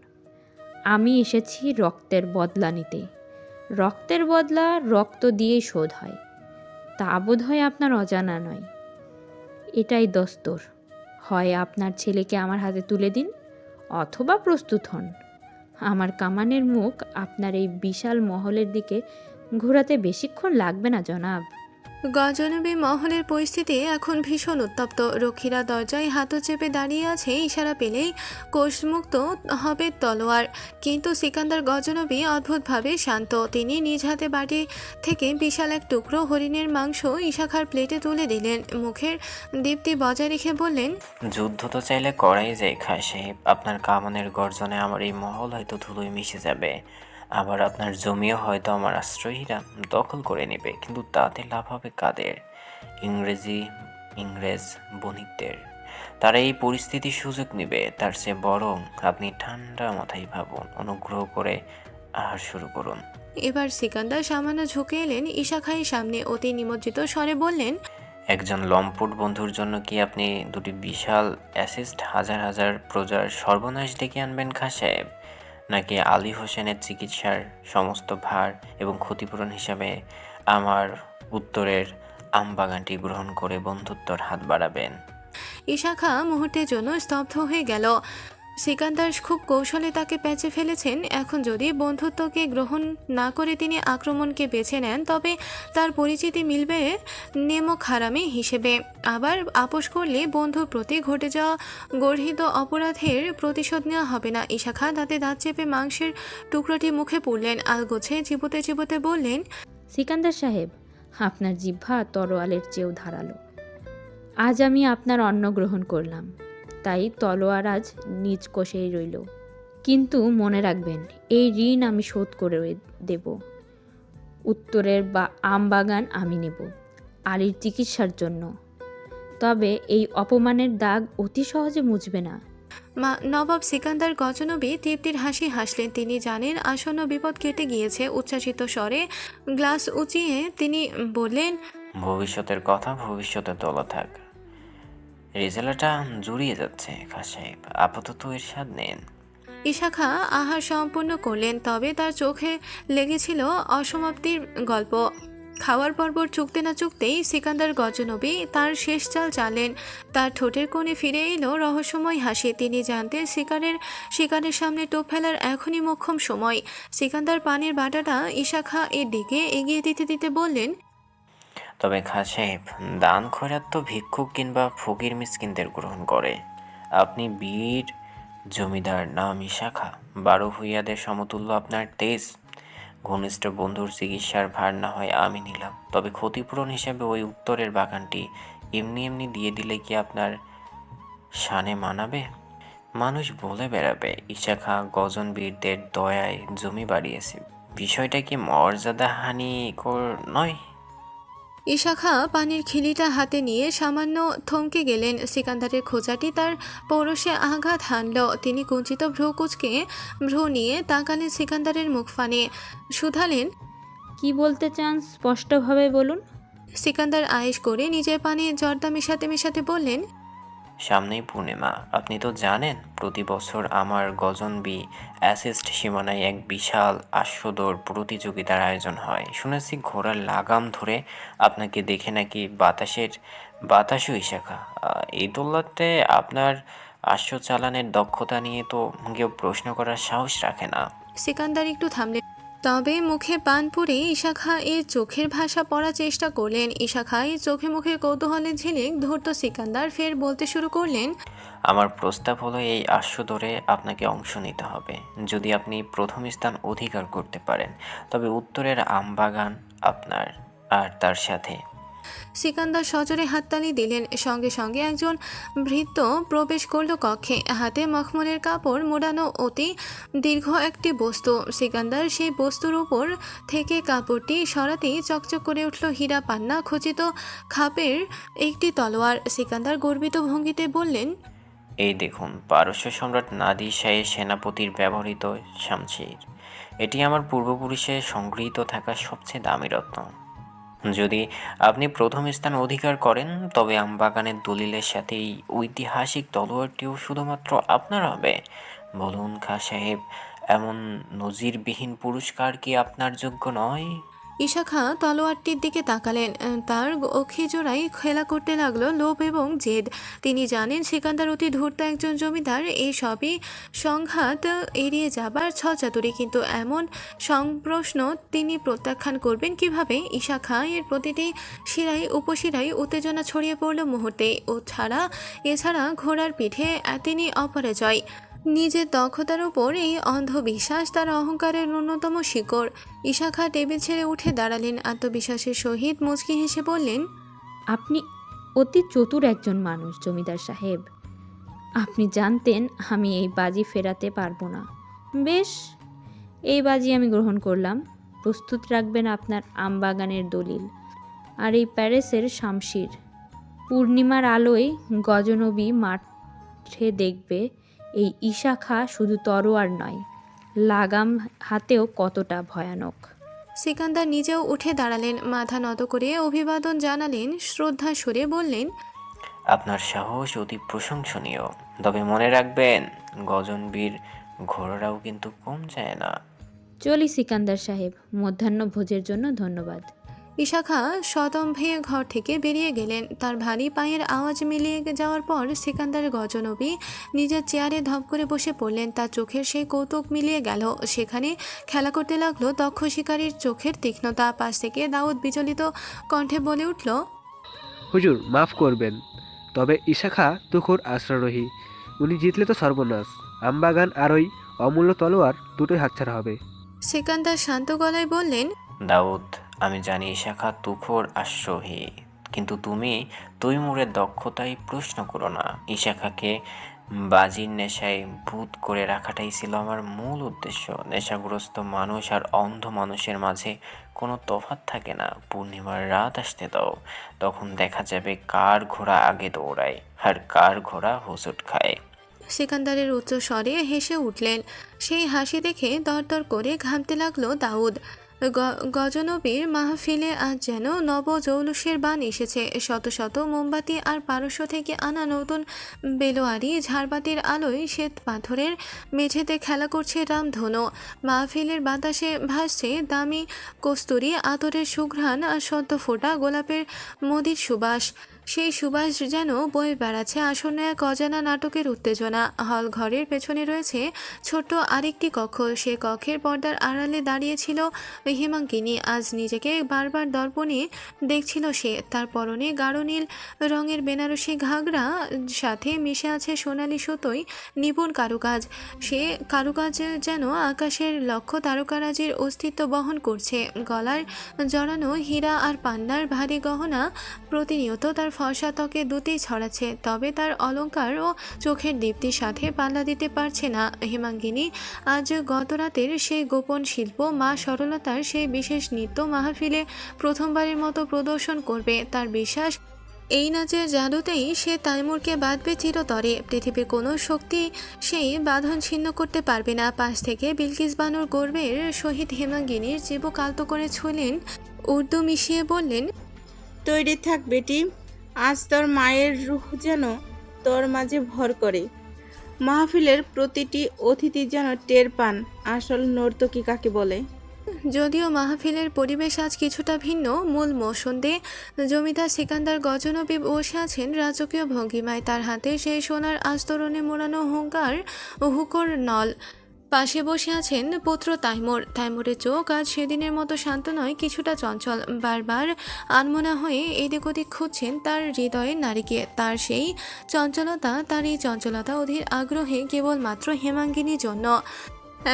আমি এসেছি রক্তের বদলা নিতে। রক্তের বদলা রক্ত দিয়েই শোধ হয়, তা বোধ হয় আপনার অজানা নয়। এটাই দস্তর। হয় আপনার ছেলেকে আমার হাতে তুলে দিন, অথবা প্রস্তুত হন। আমার কামানের মুখ আপনার এই বিশাল মহলের দিকে ঘোরাতে বেশিক্ষণ লাগবে না জনাব। গজনবী মহলের পরিস্থিতি এখন ভীষণ উত্তপ্ত। রক্ষীরা দরজায় হাত চেপে দাঁড়িয়ে আছে, ইশারা পেলেই কোষমুক্ত হবে তলোয়ার। কিন্তু সিকান্দার গজনবী অদ্ভুতভাবে শান্ত। তিনি নিজ হাতে বাটি থেকে বিশাল এক টুকরো হরিণের মাংস ইশাখার প্লেটে তুলে দিলেন। মুখের দীপ্তি বজায় রেখে বললেন, যুদ্ধ তো চাইলে করাই যায় খাস সাহেব। আপনার কামানের গর্জনে আমার এই মহল হয়তো ধুলোয় মিশে যাবে। আবার আপনার জমিও হয়তো আমার আশ্রয়ীরা দখল করে নেবে, কিন্তু তাতে লাভ হবে কাদের? ইংরেজ বণিকদের। তারা এই পরিস্থিতির সুযোগ নেবে। তার চেয়ে বরং আপনি ঠান্ডা মাথায় ভাবুন, অনুগ্রহ করে আহার শুরু করুন। এবার সিকান্দার সামান্য ঝুঁকে এলেন ঈশা খাঁয়ের সামনে, অতি নিমজ্জিত স্বরে বললেন, একজন লম্পট বন্ধুর জন্য কি আপনি দুটি বিশাল অ্যাসিস্ট, হাজার হাজার প্রজার সর্বনাশ ডেকে আনবেন খাঁ সাহেব? নাকি আলী হোসেনের চিকিৎসার সমস্ত ভার এবং ক্ষতিপূরণ হিসাবে আমার উত্তরের আমবাগানটি গ্রহণ করে বন্ধুত্বর হাত বাড়াবেন? ঈশা খাঁ মুহূর্তের জন্য স্তব্ধ হয়ে গেল। সিকান্দার খুব কৌশলে তাকে প্যাঁচে ফেলেছেন। এখন যদি বন্ধুত্বকে গ্রহণ না করে তিনি আক্রমণকে বেছে নেন, তবে তার পরিচিতি মিলবে নেমক হারামি হিসেবে। আবার আপোষ করলে বন্ধুর প্রতি ঘটে যাওয়া গর্হিত অপরাধের প্রতিশোধ নেওয়া হবে না। ঈশা খাঁ দাঁতে দাঁত চেপে মাংসের টুকরোটি মুখে পুরলেন, আলগোছে চিবোতে চিবোতে বললেন, সিকান্দার সাহেব, আপনার জিহ্বা তরোয়ালের চেয়েও ধারালো। আজ আমি আপনার অন্ন গ্রহণ করলাম, তাই তলোয়ার আজ নিজ কোষেই রইল। কিন্তু মনে রাখবেন, এই ঋণ আমি শোধ করে দেব। উত্তরের আমবাগান আমি নেব আলীর চিকিৎসার জন্য। তবে এই অপমানের দাগ অতি সহজে মুছবে না। নবাব সিকান্দার গজনবী তৃপ্তির হাসি হাসলেন। তিনি জানেন আসন্ন বিপদ কেটে গিয়েছে। উচ্ছ্বাসিত স্বরে গ্লাস উঁচিয়ে তিনি বললেন, ভবিষ্যতের কথা ভবিষ্যতে তোলা থাক। রেজাল্টটা জুড়িয়ে যাচ্ছে খাঁ সাহেব, আপাতত এর স্বাদ নেন। ঈশা খাঁ আহার সম্পূর্ণ করলেন, তবে তার চোখে লেগেছিল অসমাপ্তির গল্প। খাওয়ার পর্বর চুকতে না চুকতেই সিকান্দার গজনবী তার শেষ চাল চালেন। তার ঠোঁটের কোণে ফিরে এলো রহস্যময় হাসি। তিনি জানতেন শিকারের সামনে টোপ ফেলার এখনই মোক্ষম সময়। সিকান্দার পানির বাটাটা ঈশা খাঁ এর দিকে এগিয়ে দিতে দিতে বললেন, তবে খাঁ সাহেব, দান খয়রাত তো ভিক্ষুক কিংবা ফকির মিসকিনদের গ্রহণ করে। আপনি বীর জমিদার নাম ঈশা খাঁ, 12 ভূঁইয়াদের সমতুল্য আপনার তেজ। ঘনিষ্ঠ বন্ধুর চিকিৎসার ভার না হয় আমি নিলাম, তবে ক্ষতিপূরণ হিসেবে ওই উত্তরের বাগানটি এমনি এমনি দিয়ে দিলে কি আপনার শানে মানাবে? মানুষ বলে বেড়াবে ঈশা খাঁ গজনবীরদের দয়ায় জমি বাড়িয়েছে। বিষয়টা কি মর্যাদাহানিকর নয়? ঈশা খাঁ পানির খিলিটা হাতে নিয়ে সামান্য থমকে গেলেন। সিকান্দারের খোঁচাটি তার পৌরসে আঘাত হানল। তিনি কুঞ্চিত ভ্রু নিয়ে তাকালেন সিকান্দারের মুখ ফানে, শুধালেন, কি বলতে চান স্পষ্টভাবে বলুন। সিকান্দার আয়েশ করে নিজের পানে জর্দা মেশাতে মেশাতে বললেন, সামনেই পূর্ণিমা, আপনি তো জানেন প্রতি বছর আমার গজনবি অ্যাসিস্ট সীমানায় এক বিশাল আশ্বদৌড় প্রতিযোগিতার আয়োজন হয়। শুনেছি ঘোড়ার লাগাম ধরে আপনাকে দেখে নাকি বাতাসও ইশাখা। এই দৌলতে আপনার আশ্ব চালানের দক্ষতা নিয়ে তো কেউ প্রশ্ন করার সাহস রাখে না। সিকান্দার একটু থামলেন, তবে মুখে পান পুরে ঈশা খাঁ এর চোখের ভাষা পড়ার চেষ্টা করলেন। ঈশা খাঁ এর চোখে মুখে কৌতূহলের ঝিলিক ধরত সিকান্দার ফের বলতে শুরু করলেন, আমার প্রস্তাব হলো এই আশ্বদৌড়ে আপনাকে অংশ নিতে হবে। যদি আপনি প্রথম স্থান অধিকার করতে পারেন, তবে উত্তরের আমবাগান আপনার। আর তার সাথে সিকান্দার সজোরে হাততালি দিলেন। সঙ্গে সঙ্গে একজন ভৃত্য প্রবেশ করল কক্ষে, হাতে মখমলের কাপড় মোড়ানো অতি দীর্ঘ একটি বস্তু। সিকান্দার সেই বস্তুর উপর থেকে কাপড়টি সরাতেই চকচক করে উঠল হীরা পান্না খচিত খাপের একটি তলোয়ার। সিকান্দার গর্বিত ভঙ্গিতে বললেন, এই দেখুন, পারস্য সম্রাট নাদির শাহের সেনাপতির ব্যবহৃত শামশির। এটি আমার পূর্বপুরুষের সংগৃহীত থাকা সবচেয়ে দামি রত্ন। যদি আপনি প্রথম স্থান অধিকার করেন, তবে আমবাগানের দলিলের সাথে এই ঐতিহাসিক তলোয়ারটিও শুধুমাত্র আপনার হবে। বলুন খাঁ সাহেব, এমন নজিরবিহীন পুরস্কার কি আপনার যোগ্য নয়? ঈশা খাঁ তলোয়ারটির দিকে তাকালেন। তার অখিজোড়াই খেলা করতে লাগলো লোভ এবং জেদ। তিনি জানেন সিকান্দার অতি ধূর্ত একজন জমিদার। এই সবই সংঘাত এড়িয়ে যাবার ছলচাতুরি, কিন্তু এমন সংপ্রশ্ন তিনি প্রত্যাখ্যান করবেন কিভাবে? ঈশা খাঁ এর প্রতিটি শিরায় উপশিরায় উত্তেজনা ছড়িয়ে পড়ল মুহূর্তে। এছাড়া ঘোড়ার পিঠে তিনি অপরাজয়। নিজের দক্ষতার উপর এই অন্ধবিশ্বাস তার অহংকারের ন্যূনতম শিকড়। ঈশা খাঁ টেবিল ছেড়ে উঠে দাঁড়ালেন, আত্মবিশ্বাসের সহিত মুচকি হেসে বললেন, আপনি অতি চতুর একজন মানুষ জমিদার সাহেব। আপনি জানতেন আমি এই বাজি ফেরাতে পারবো না। বেশ, এই বাজি আমি গ্রহণ করলাম। প্রস্তুত রাখবেন আপনার আমবাগানের দলিল আর এই প্যারিসের শামশির। পূর্ণিমার আলোয় গজনবী মাঠে দেখবে এই ঈশা খাঁ শুধু তরোয়ার নয়, লাগাম হাতেও কতটা ভয়ানক। সিকান্দার নিজেও উঠে দাঁড়ালেন, মাথা নত করে অভিবাদন জানালেন, শ্রদ্ধা সুরে বললেন, আপনার সাহস অতি প্রশংসনীয়, তবে মনে রাখবেন গজনবীর ঘোড়ারাও কিন্তু কম যায় না। চলি সিকান্দার সাহেব, মধ্যাহ্ন ভোজের জন্য ধন্যবাদ। ইশাখা শতম্ভে ঘর থেকে বেরিয়ে গেলেন। তার ভারী পায়ের আওয়াজ মিলিয়ে যাওয়ার পর সিকান্দার গজনবী নিজের চেয়ারে ধপ করে বসে পড়লেন। তার চোখের সেই কৌতুক মিলিয়ে গেল। সেখানে খেলা করতে লাগলো দক্ষ শিকারীর চোখের তীক্ষ্ণতা। পাশ থেকে দাউদ বিচলিত কণ্ঠে বলে উঠল, হুজুর মাফ করবেন, তবে ঈশা খাঁ তুখোর আশ্রয়রোহী। উনি জিতলে তো সর্বনাশ। আমবাগান আর ওই অমূল্য তলোয়ার দুটোই হাতছাড়া হবে। সিকান্দার শান্ত গলায় বললেন, দাউদ, আমি জানি শাখা তুখোর আশ্রয়ী, কিন্তু তুমি তৈমুরের দক্ষতায় প্রশ্ন করো না। ঈশাখাকে বাজির নেশায় ভূত করে রাখাটাই ছিল আমার মূল উদ্দেশ্য। নেশাগ্রস্ত মানুষ আর অন্ধ মানুষের মাঝে কোনো তফাৎ থাকে না। পূর্ণিমার রাত আসতে দাও, তখন দেখা যাবে কার ঘোড়া আগে দৌড়ায় আর কার ঘোড়া হোঁচট খায়। সিকান্দারের উচ্চ স্বরে হেসে উঠলেন। সেই হাসি দেখে দরদর করে ঘামতে লাগলো দাউদ। গজনবীর মাহফিলে আজ যেন নব জৌলুসের বান এসেছে। শত শত মোমবাতি আর পারস্য থেকে আনা নতুন বেলোয়ারি ঝাড়বাতির আলোয় শ্বেত পাথরের মেঝেতে খেলা করছে রামধনু। মাহফিলের বাতাসে ভাসছে দামি কস্তুরি আতরের সুঘ্রাণ আর সদ্য ফোটা গোলাপের মদির সুবাস। সেই সুবাস যেন বয়ে বেড়াচ্ছে আসন্ন এক অজানা নাটকের উত্তেজনা। হল ঘরের পেছনে রয়েছে ছোট্ট আরেকটি কক্ষ। সে কক্ষের পর্দার আড়ালে দাঁড়িয়েছিল হিমাঙ্কিনী। আজ নিজেকে বারবার দর্পণে দেখছিল সে। তার পরনে গাঢ় নীল রঙের বেনারসি ঘাগরা, সাথে মিশে আছে সোনালি সুতোয় নিপুণ কারুকাজ। সে কারুকাজ যেন আকাশের লক্ষ তারকারাজির অস্তিত্ব বহন করছে। গলার জড়ানো হীরা আর পান্নার ভারী গহনা প্রতিনিয়ত তার ফর্সা ত্বকে দুতেই ছড়াচ্ছে, তবে তার অলংকার ও চোখের দীপ্তির সাথে পাল্লা দিতে পারছে না। হিমাঙ্গিনী আজ গত রাতের সেই গোপন শিল্প, মা সরলতার সেই বিশেষ নৃত্য মাহফিলে প্রথমবারের মতো প্রদর্শন করবে। তার বিশ্বাস, এই নাচের জাদুতেই সে তাইমুরকে বাঁধবে চিরতরে। পৃথিবীর কোনো শক্তি সেই বাঁধন ছিন্ন করতে পারবে না। পাশ থেকে বিলকিস বানুর গর্বের সহিত হেমাঙ্গিনীর জীবক আলতো করে ছুঁলেন, উর্দু মিশিয়ে বললেন, তৈরি থাক বেটি, আজ তোর মায়ের রূহ যেন তোর মাঝে ভর করে। মাহফিলের প্রতিটি অতিথি যেন টের পান আসল নর্তকী কাকে বলে। যদিও মাহফিলের পরিবেশ আজ কিছুটা ভিন্ন, মূল মসন্দে জমিদার সিকান্দার গজনবী বসে আছেন রাজকীয় ভঙ্গিমায়। তার হাতে সেই সোনার আস্তরণে মোড়ানো হুকর নল। পাশে বসে আছেন পুত্র তাইমুর। তাইমুরের চোখ আজ সেদিনের মতো শান্ত নয়, কিছুটা চঞ্চল। বারবার আনমনা হয়ে এদিক ওদিক খুঁজছেন তার হৃদয়ের নারীকে। তার সেই চঞ্চলতা, তার এই চঞ্চলতা অধীর আগ্রহে কেবলমাত্র হেমাঙ্গিনীর জন্য।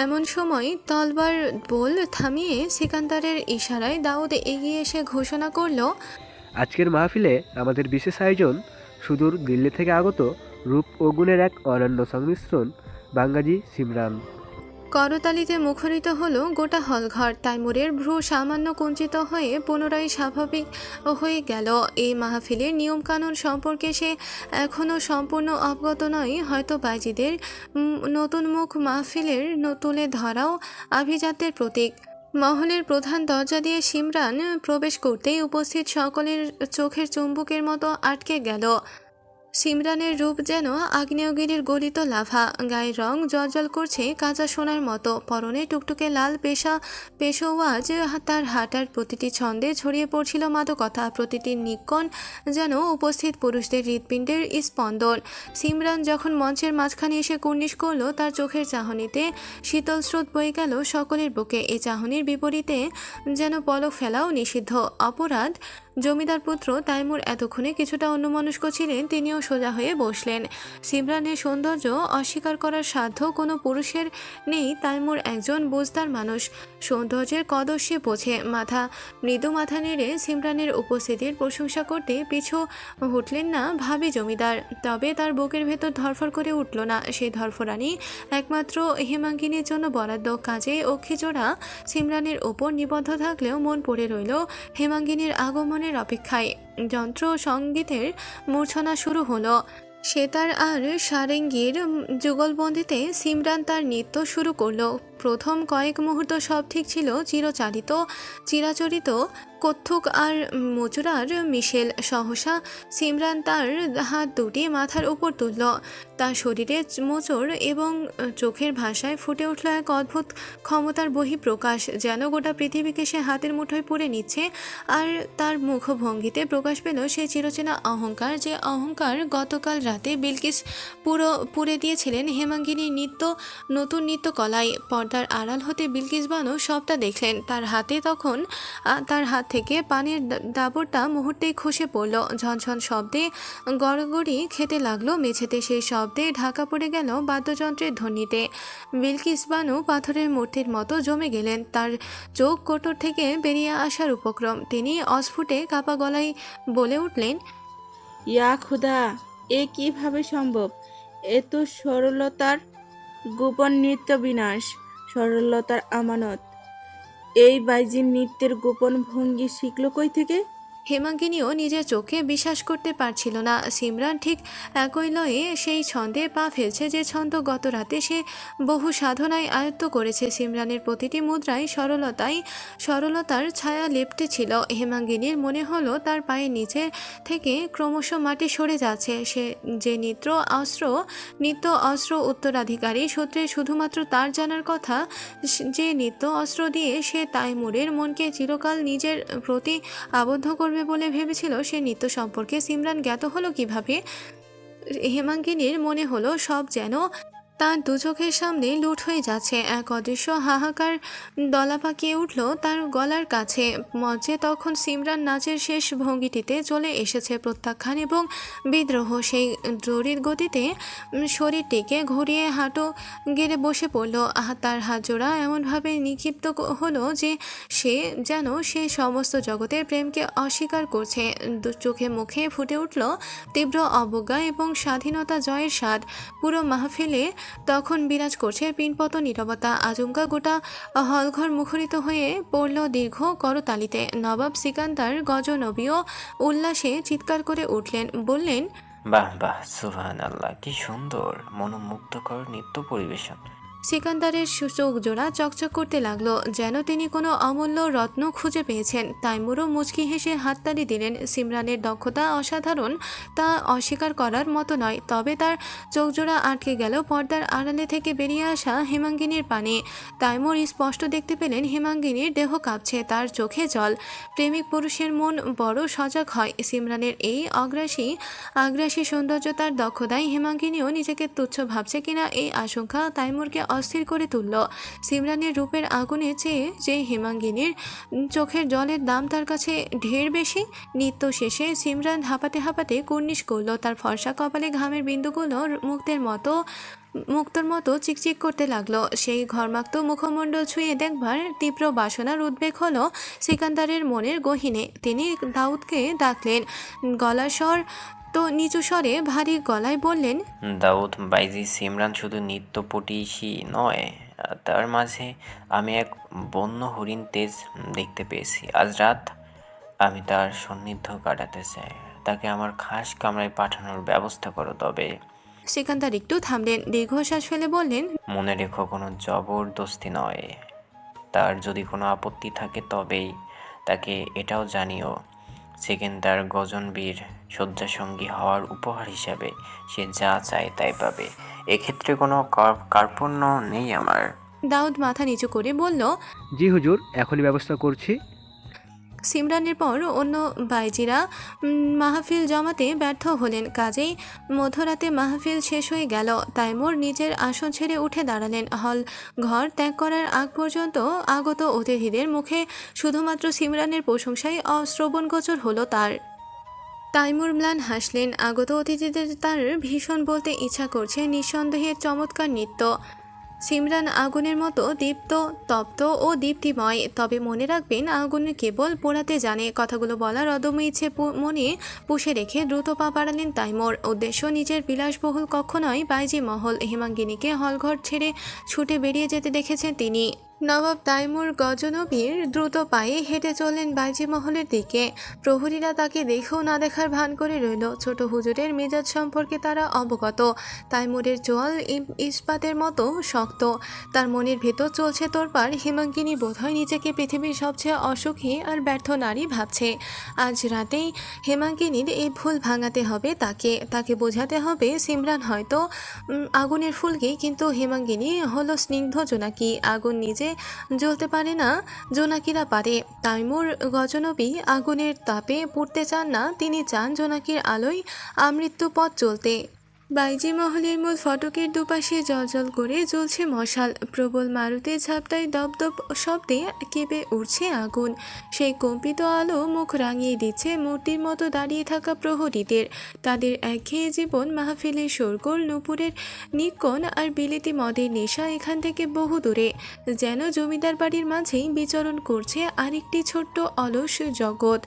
এমন সময় তলবার বোল থামিয়ে সিকান্দারের ইশারায় দাউদ এগিয়ে এসে ঘোষণা করল, আজকের মাহফিলে আমাদের বিশেষ আয়োজন সুদূর দিল্লি থেকে আগত রূপ ও গুণের এক অনন্য সংমিশ্রণ, বাঙ্গাজি সিমরান। করতালিতে মুখরিত হলো গোটা হলঘর। তাইমুরের ভ্রু সামান্য কুঞ্চিত হয়ে পুনরায় স্বাভাবিক হয়ে গেল। এই মাহফিলের নিয়মকানুন সম্পর্কে সে এখনও সম্পূর্ণ অবগত নয়। হয়তো বাইজিদের নতুন মুখ মাহফিলের তুলে ধরাও আভিজাত্যের প্রতীক। মহলের প্রধান দরজা দিয়ে সিমরান প্রবেশ করতেই উপস্থিত সকলের চোখের চুম্বকের মতো আটকে গেল। সিমরানের রূপ যেন আগ্নেয়গিরির গলিত লাভা। গায়ের রং জ্বলজ্বল করছে কাঁচা সোনার মতো। পরনে টুকটুকে লাল পেশোয়াজ। তার হাঁটার প্রতিটি ছন্দে ছড়িয়ে পড়ছিল মাদকতা। প্রতিটি নিক্কণ যেন উপস্থিত পুরুষদের হৃৎপিণ্ডের স্পন্দন। সিমরান যখন মঞ্চের মাঝখানে এসে কুর্নিশ করল, তার চোখের চাহনিতে শীতল স্রোত বয়ে গেল সকলের বুকে। এই চাহনির বিপরীতে যেন পলক ফেলাও নিষিদ্ধ অপরাধ। জমিদার পুত্র তাইমুর এতক্ষণে কিছুটা অন্যমনস্ক ছিলেন, তিনিও সোজা হয়ে বসলেন। সিমরানের সৌন্দর্য অস্বীকার করার সাধ্য কোনো পুরুষের নেই। তাইমুর একজন বুঝদার মানুষ, সৌন্দর্যের কদর সে বোঝে। মৃদু মাথা নেড়ে সিমরানের উপস্থিতির প্রশংসা করতে পিছু হটলেন না ভাবি জমিদার। তবে তার বুকের ভেতর ধরফর করে উঠল না। সেই ধরফরানি একমাত্র হেমাঙ্গিনীর জন্য বরাদ্দ। কাজে অক্ষিজোড়া সিমরানের ওপর নিবদ্ধ থাকলেও মন পড়ে রইল হেমাঙ্গিনীর আগমনের অপেক্ষায়। যন্ত্র সঙ্গীতের মূর্ছনা শুরু হলো। সেতার আর সারেঙ্গির যুগলবন্দিতে সিমরান তার নৃত্য শুরু করলো। প্রথম কয়েক মুহূর্ত সব ঠিক ছিল। চিরাচরিত কত্থক আর মচুরার মিশেল। সহসা সিমরান তার হাত দুটি মাথার উপর তুলল। তার শরীরে মোচড় এবং চোখের ভাষায় ফুটে উঠল এক অদ্ভুত ক্ষমতার বহিঃপ্রকাশ, যেন গোটা পৃথিবীকে সে হাতের মুঠোয় পুরে নিচ্ছে। আর তার মুখভঙ্গিতে প্রকাশ পেল সেই চিরচেনা অহংকার, যে অহংকার গতকাল রাতে বিলকিস পুরে দিয়েছিলেন হেমাঙ্গিনীর নতুন নৃত্য কলায়। পর্দার আড়াল হতে বিলকিস বানু সবটা দেখলেন। তার হাত থেকে পানির দাবরটা মুহূর্তেই খসে পড়ল। ঝনঝন শব্দে গড়গড়ি খেতে লাগলো মেঝেতে। সেই শব্দে ঢাকা পড়ে গেল বাদ্যযন্ত্রের ধ্বনিতে। বিলকিস বানু পাথরের মূর্তির মতো জমে গেলেন। তার চোখ কোটর থেকে বেরিয়ে আসার উপক্রম। তিনি অস্ফুটে কাপা গলায় বলে উঠলেন, ইয়া খুদা, এ কিভাবে সম্ভব? এ তো সরলতার গোপন নৃত্য বিনাশ, সরলতার আমানত। এই বাইজির নৃত্যের গোপন ভঙ্গি শিখল কই থেকে? হেমাঙ্গিনীও নিজের চোখে বিশ্বাস করতে পারছিল না। সিমরান ঠিক একই লয়ে সেই ছন্দে পা ফেলছে, যে ছন্দ গত রাতে সে বহু সাধনায় আয়ত্ত করেছে। সিমরানের প্রতিটি মুদ্রায় সরলতার ছায়া লেপ্টে ছিল। হেমাঙ্গিনীর মনে হলো তার পায়ের নিচে থেকে ক্রমশ মাটি সরে যাচ্ছে। সে যে নিত্য অস্ত্র উত্তরাধিকারী সূত্রে শুধুমাত্র তার জানার কথা, যে নিত্য অস্ত্র দিয়ে সে তাইমুরের মনকে চিরকাল নিজের প্রতি আবদ্ধ করবে বলে ভেবেছিল, সে নৃত্য সম্পর্কে সিমরান জ্ঞাত হলো কিভাবে? হেমাঙ্গিনীর মনে হলো সব যেন তার দু চোখের সামনে লুট হয়ে যাচ্ছে। এক অদৃশ্য হাহাকার দলা পাকিয়ে উঠল তার গলার কাছে। মঞ্চে তখন সিমরান নাচের শেষ ভঙ্গিটিতে চলে এসেছে। প্রত্যাখ্যান এবং বিদ্রোহ। সেই জরির গতিতে শরীরটিকে ঘুরিয়ে হাঁটু গেড়ে বসে পড়ল। তার হাত জোড়া এমনভাবে নিক্ষিপ্ত হলো যে সে সমস্ত জগতের প্রেমকে অস্বীকার করছে। চোখে মুখে ফুটে উঠল তীব্র অবজ্ঞা এবং স্বাধীনতা জয়ের স্বাদ। পুরো মাহফিলে তখন বিরাজ করছে পিনপত নীরবতা। আচমকা গোটা হলঘর মুখরিত হয়ে পড়ল দীর্ঘ করতালিতে। নবাব সিকান্দার গজনবীও উল্লাসে চিৎকার করে উঠলেন, বললেন, বাহ বাহ, সুবহানাল্লাহ, কি সুন্দর মনোমুগ্ধকর নৃত্য পরিবেশন। সিকান্দারের চোখ জোড়া চকচক করতে লাগলো, যেন তিনি কোনো অমূল্য রত্ন খুঁজে পেয়েছেন। তাইমুরও মুচকি হেসে হাততালি দিলেন। সিমরানের দক্ষতা অসাধারণ, তা অস্বীকার করার মতো নয়। তবে তার চোখ জোড়া আটকে গেল পর্দার আড়ালে থেকে বেরিয়ে আসা হেমাঙ্গিনীর পানে। তাইমুর স্পষ্ট দেখতে পেলেন হেমাঙ্গিনীর দেহ কাঁপছে, তার চোখে জল। প্রেমিক পুরুষের মন বড় সজাগ হয়। সিমরানের এই আগ্রাসী সৌন্দর্য, তার দক্ষতায় হেমাঙ্গিনীও নিজেকে তুচ্ছ ভাবছে কিনা এই আশঙ্কা তাইমুরকে অস্থির করে তুলল। সিমরানের রূপের আগুনে চেয়ে যে হেমাঙ্গিনীর চোখের জলের দাম তার কাছে ঢের বেশি। নৃত্য শেষে সিমরান হাঁপাতে কুর্নিশ করল। তার ফর্সা কপালে ঘামের বিন্দুগুলো মুক্তর মতো চিকচিক করতে লাগলো। সেই ঘর্মাক্ত মুখমণ্ডল ছুঁয়ে দেখবার তীব্র বাসনার উদ্বেগ হলো সিকান্দারের মনের গহীনে। তিনি দাউদকে ডাকলেন। গলার স্বর তো নিচু স্বরে ভারী গলায় বললেন, দাউদ বাইজি, সিমরান শুধু নৃত্যপটীশী নয়, তার মাঝে আমি এক বন্য হরিণ তেজ দেখতে পেয়েছি। আজ রাত আমি তার সান্নিধ্য কাটাতে চাই। তাকে আমার খাস কামরায় পাঠানোর ব্যবস্থা করো। তবে সিকান্দার একটু থামলেন, দীর্ঘশ্বাস ফেলে বললেন, মনে রেখো, কোনো জবরদস্তি নয়। তার যদি কোনো আপত্তি থাকে তবেই তাকে এটাও জানিও, সেকেন্দার গজনবীর শয্যাসঙ্গী হওয়ার উপহার হিসাবে সে যা চায় তাই পাবে। এক্ষেত্রে কোনো কার্পণ্য নেই আমার। দাউদ মাথা নিচু করে বলল, জি হুজুর, এখনই ব্যবস্থা করছি। সিমরানের পর অন্য বাইজিরা মাহফিল জমাতে ব্যর্থ হলেন, কাজেই মধ্যরাতে মাহফিল শেষ হয়ে গেল। তাইমুর নিজের আসন ছেড়ে উঠে দাঁড়ালেন। হল ঘর ত্যাগ করার আগ পর্যন্ত আগত অতিথিদের মুখে শুধুমাত্র সিমরানের প্রশংসাই অশ্রবণগোচর হলো তার। তাইমুর ম্লান হাসলেন। আগত অতিথিদের তার ভীষণ বলতে ইচ্ছা করছে নিঃসন্দেহে চমৎকার নৃত্য। সিমরান আগুনের মতো দীপ্ত, তপ্ত ও দীপ্তিময়, তবে মনে রাখবেন আগুন কেবল পোড়াতে জানে। কথাগুলো বলার অদম্য ইচ্ছে মনে পুষে রেখে দ্রুত পা বাড়ালেন তাইমুর। উদ্দেশ্য নিজের বিলাসবহুল কক্ষ নয়, বাইজি মহল। হেমাঙ্গিনীকে হলঘর ছেড়ে ছুটে বেরিয়ে যেতে দেখেছেন তিনি। নবাব তাইমুর গজনবীর দ্রুত পায়ে হেঁটে চললেন বাইজি মহলের দিকে। প্রহরীরা তাকে দেখেও না দেখার ভান করে রইল। ছোট হুজুরের মেজাজ সম্পর্কে তারা অবগত। তাইমুরের চোয়াল ইস্পাতের মতো শক্ত, তার মনের ভেতর চলছে তোড়পাড়। হেমাঙ্গিনী বোধহয় নিজেকে পৃথিবীর সবচেয়ে অসুখী আর ব্যর্থ নারী ভাবছে। আজ রাতেই হেমাঙ্গিনীর এই ভুল ভাঙাতে হবে তাকে বোঝাতে হবে সিমরান হয়তো আগুনের ফুলকি, কিন্তু হেমাঙ্গিনী হলো স্নিগ্ধ জোনাকি। আগুন নিজে জ্বলতে পারে না, জোনাকিরা পারে। তাইমুর গজনবী আগুনের তাপে পুড়তে চান না, তিনি চান জোনাকির আলোয় আমৃত্যু পথ চলতে। বাইজি মহলের মূল ফটকের দুপাশে জলজল করে জ্বলছে মশাল। প্রবল মারুতের ঝাপটায় দপদপ শব্দে কেঁপে উঠছে আগুন। সেই কম্পিত আলো মুখ রাঙিয়ে দিচ্ছে মূর্তির মতো দাঁড়িয়ে থাকা প্রহরীদের। তাদের একঘেয়ে জীবন, মাহফিলের শোরগোল, নুপুরের নিক্কণ আর বিলেতি মদের নেশা এখান থেকে বহু দূরে। যেন জমিদার বাড়ির মাঝেই বিচরণ করছে আরেকটি ছোট্ট অলস জগৎ।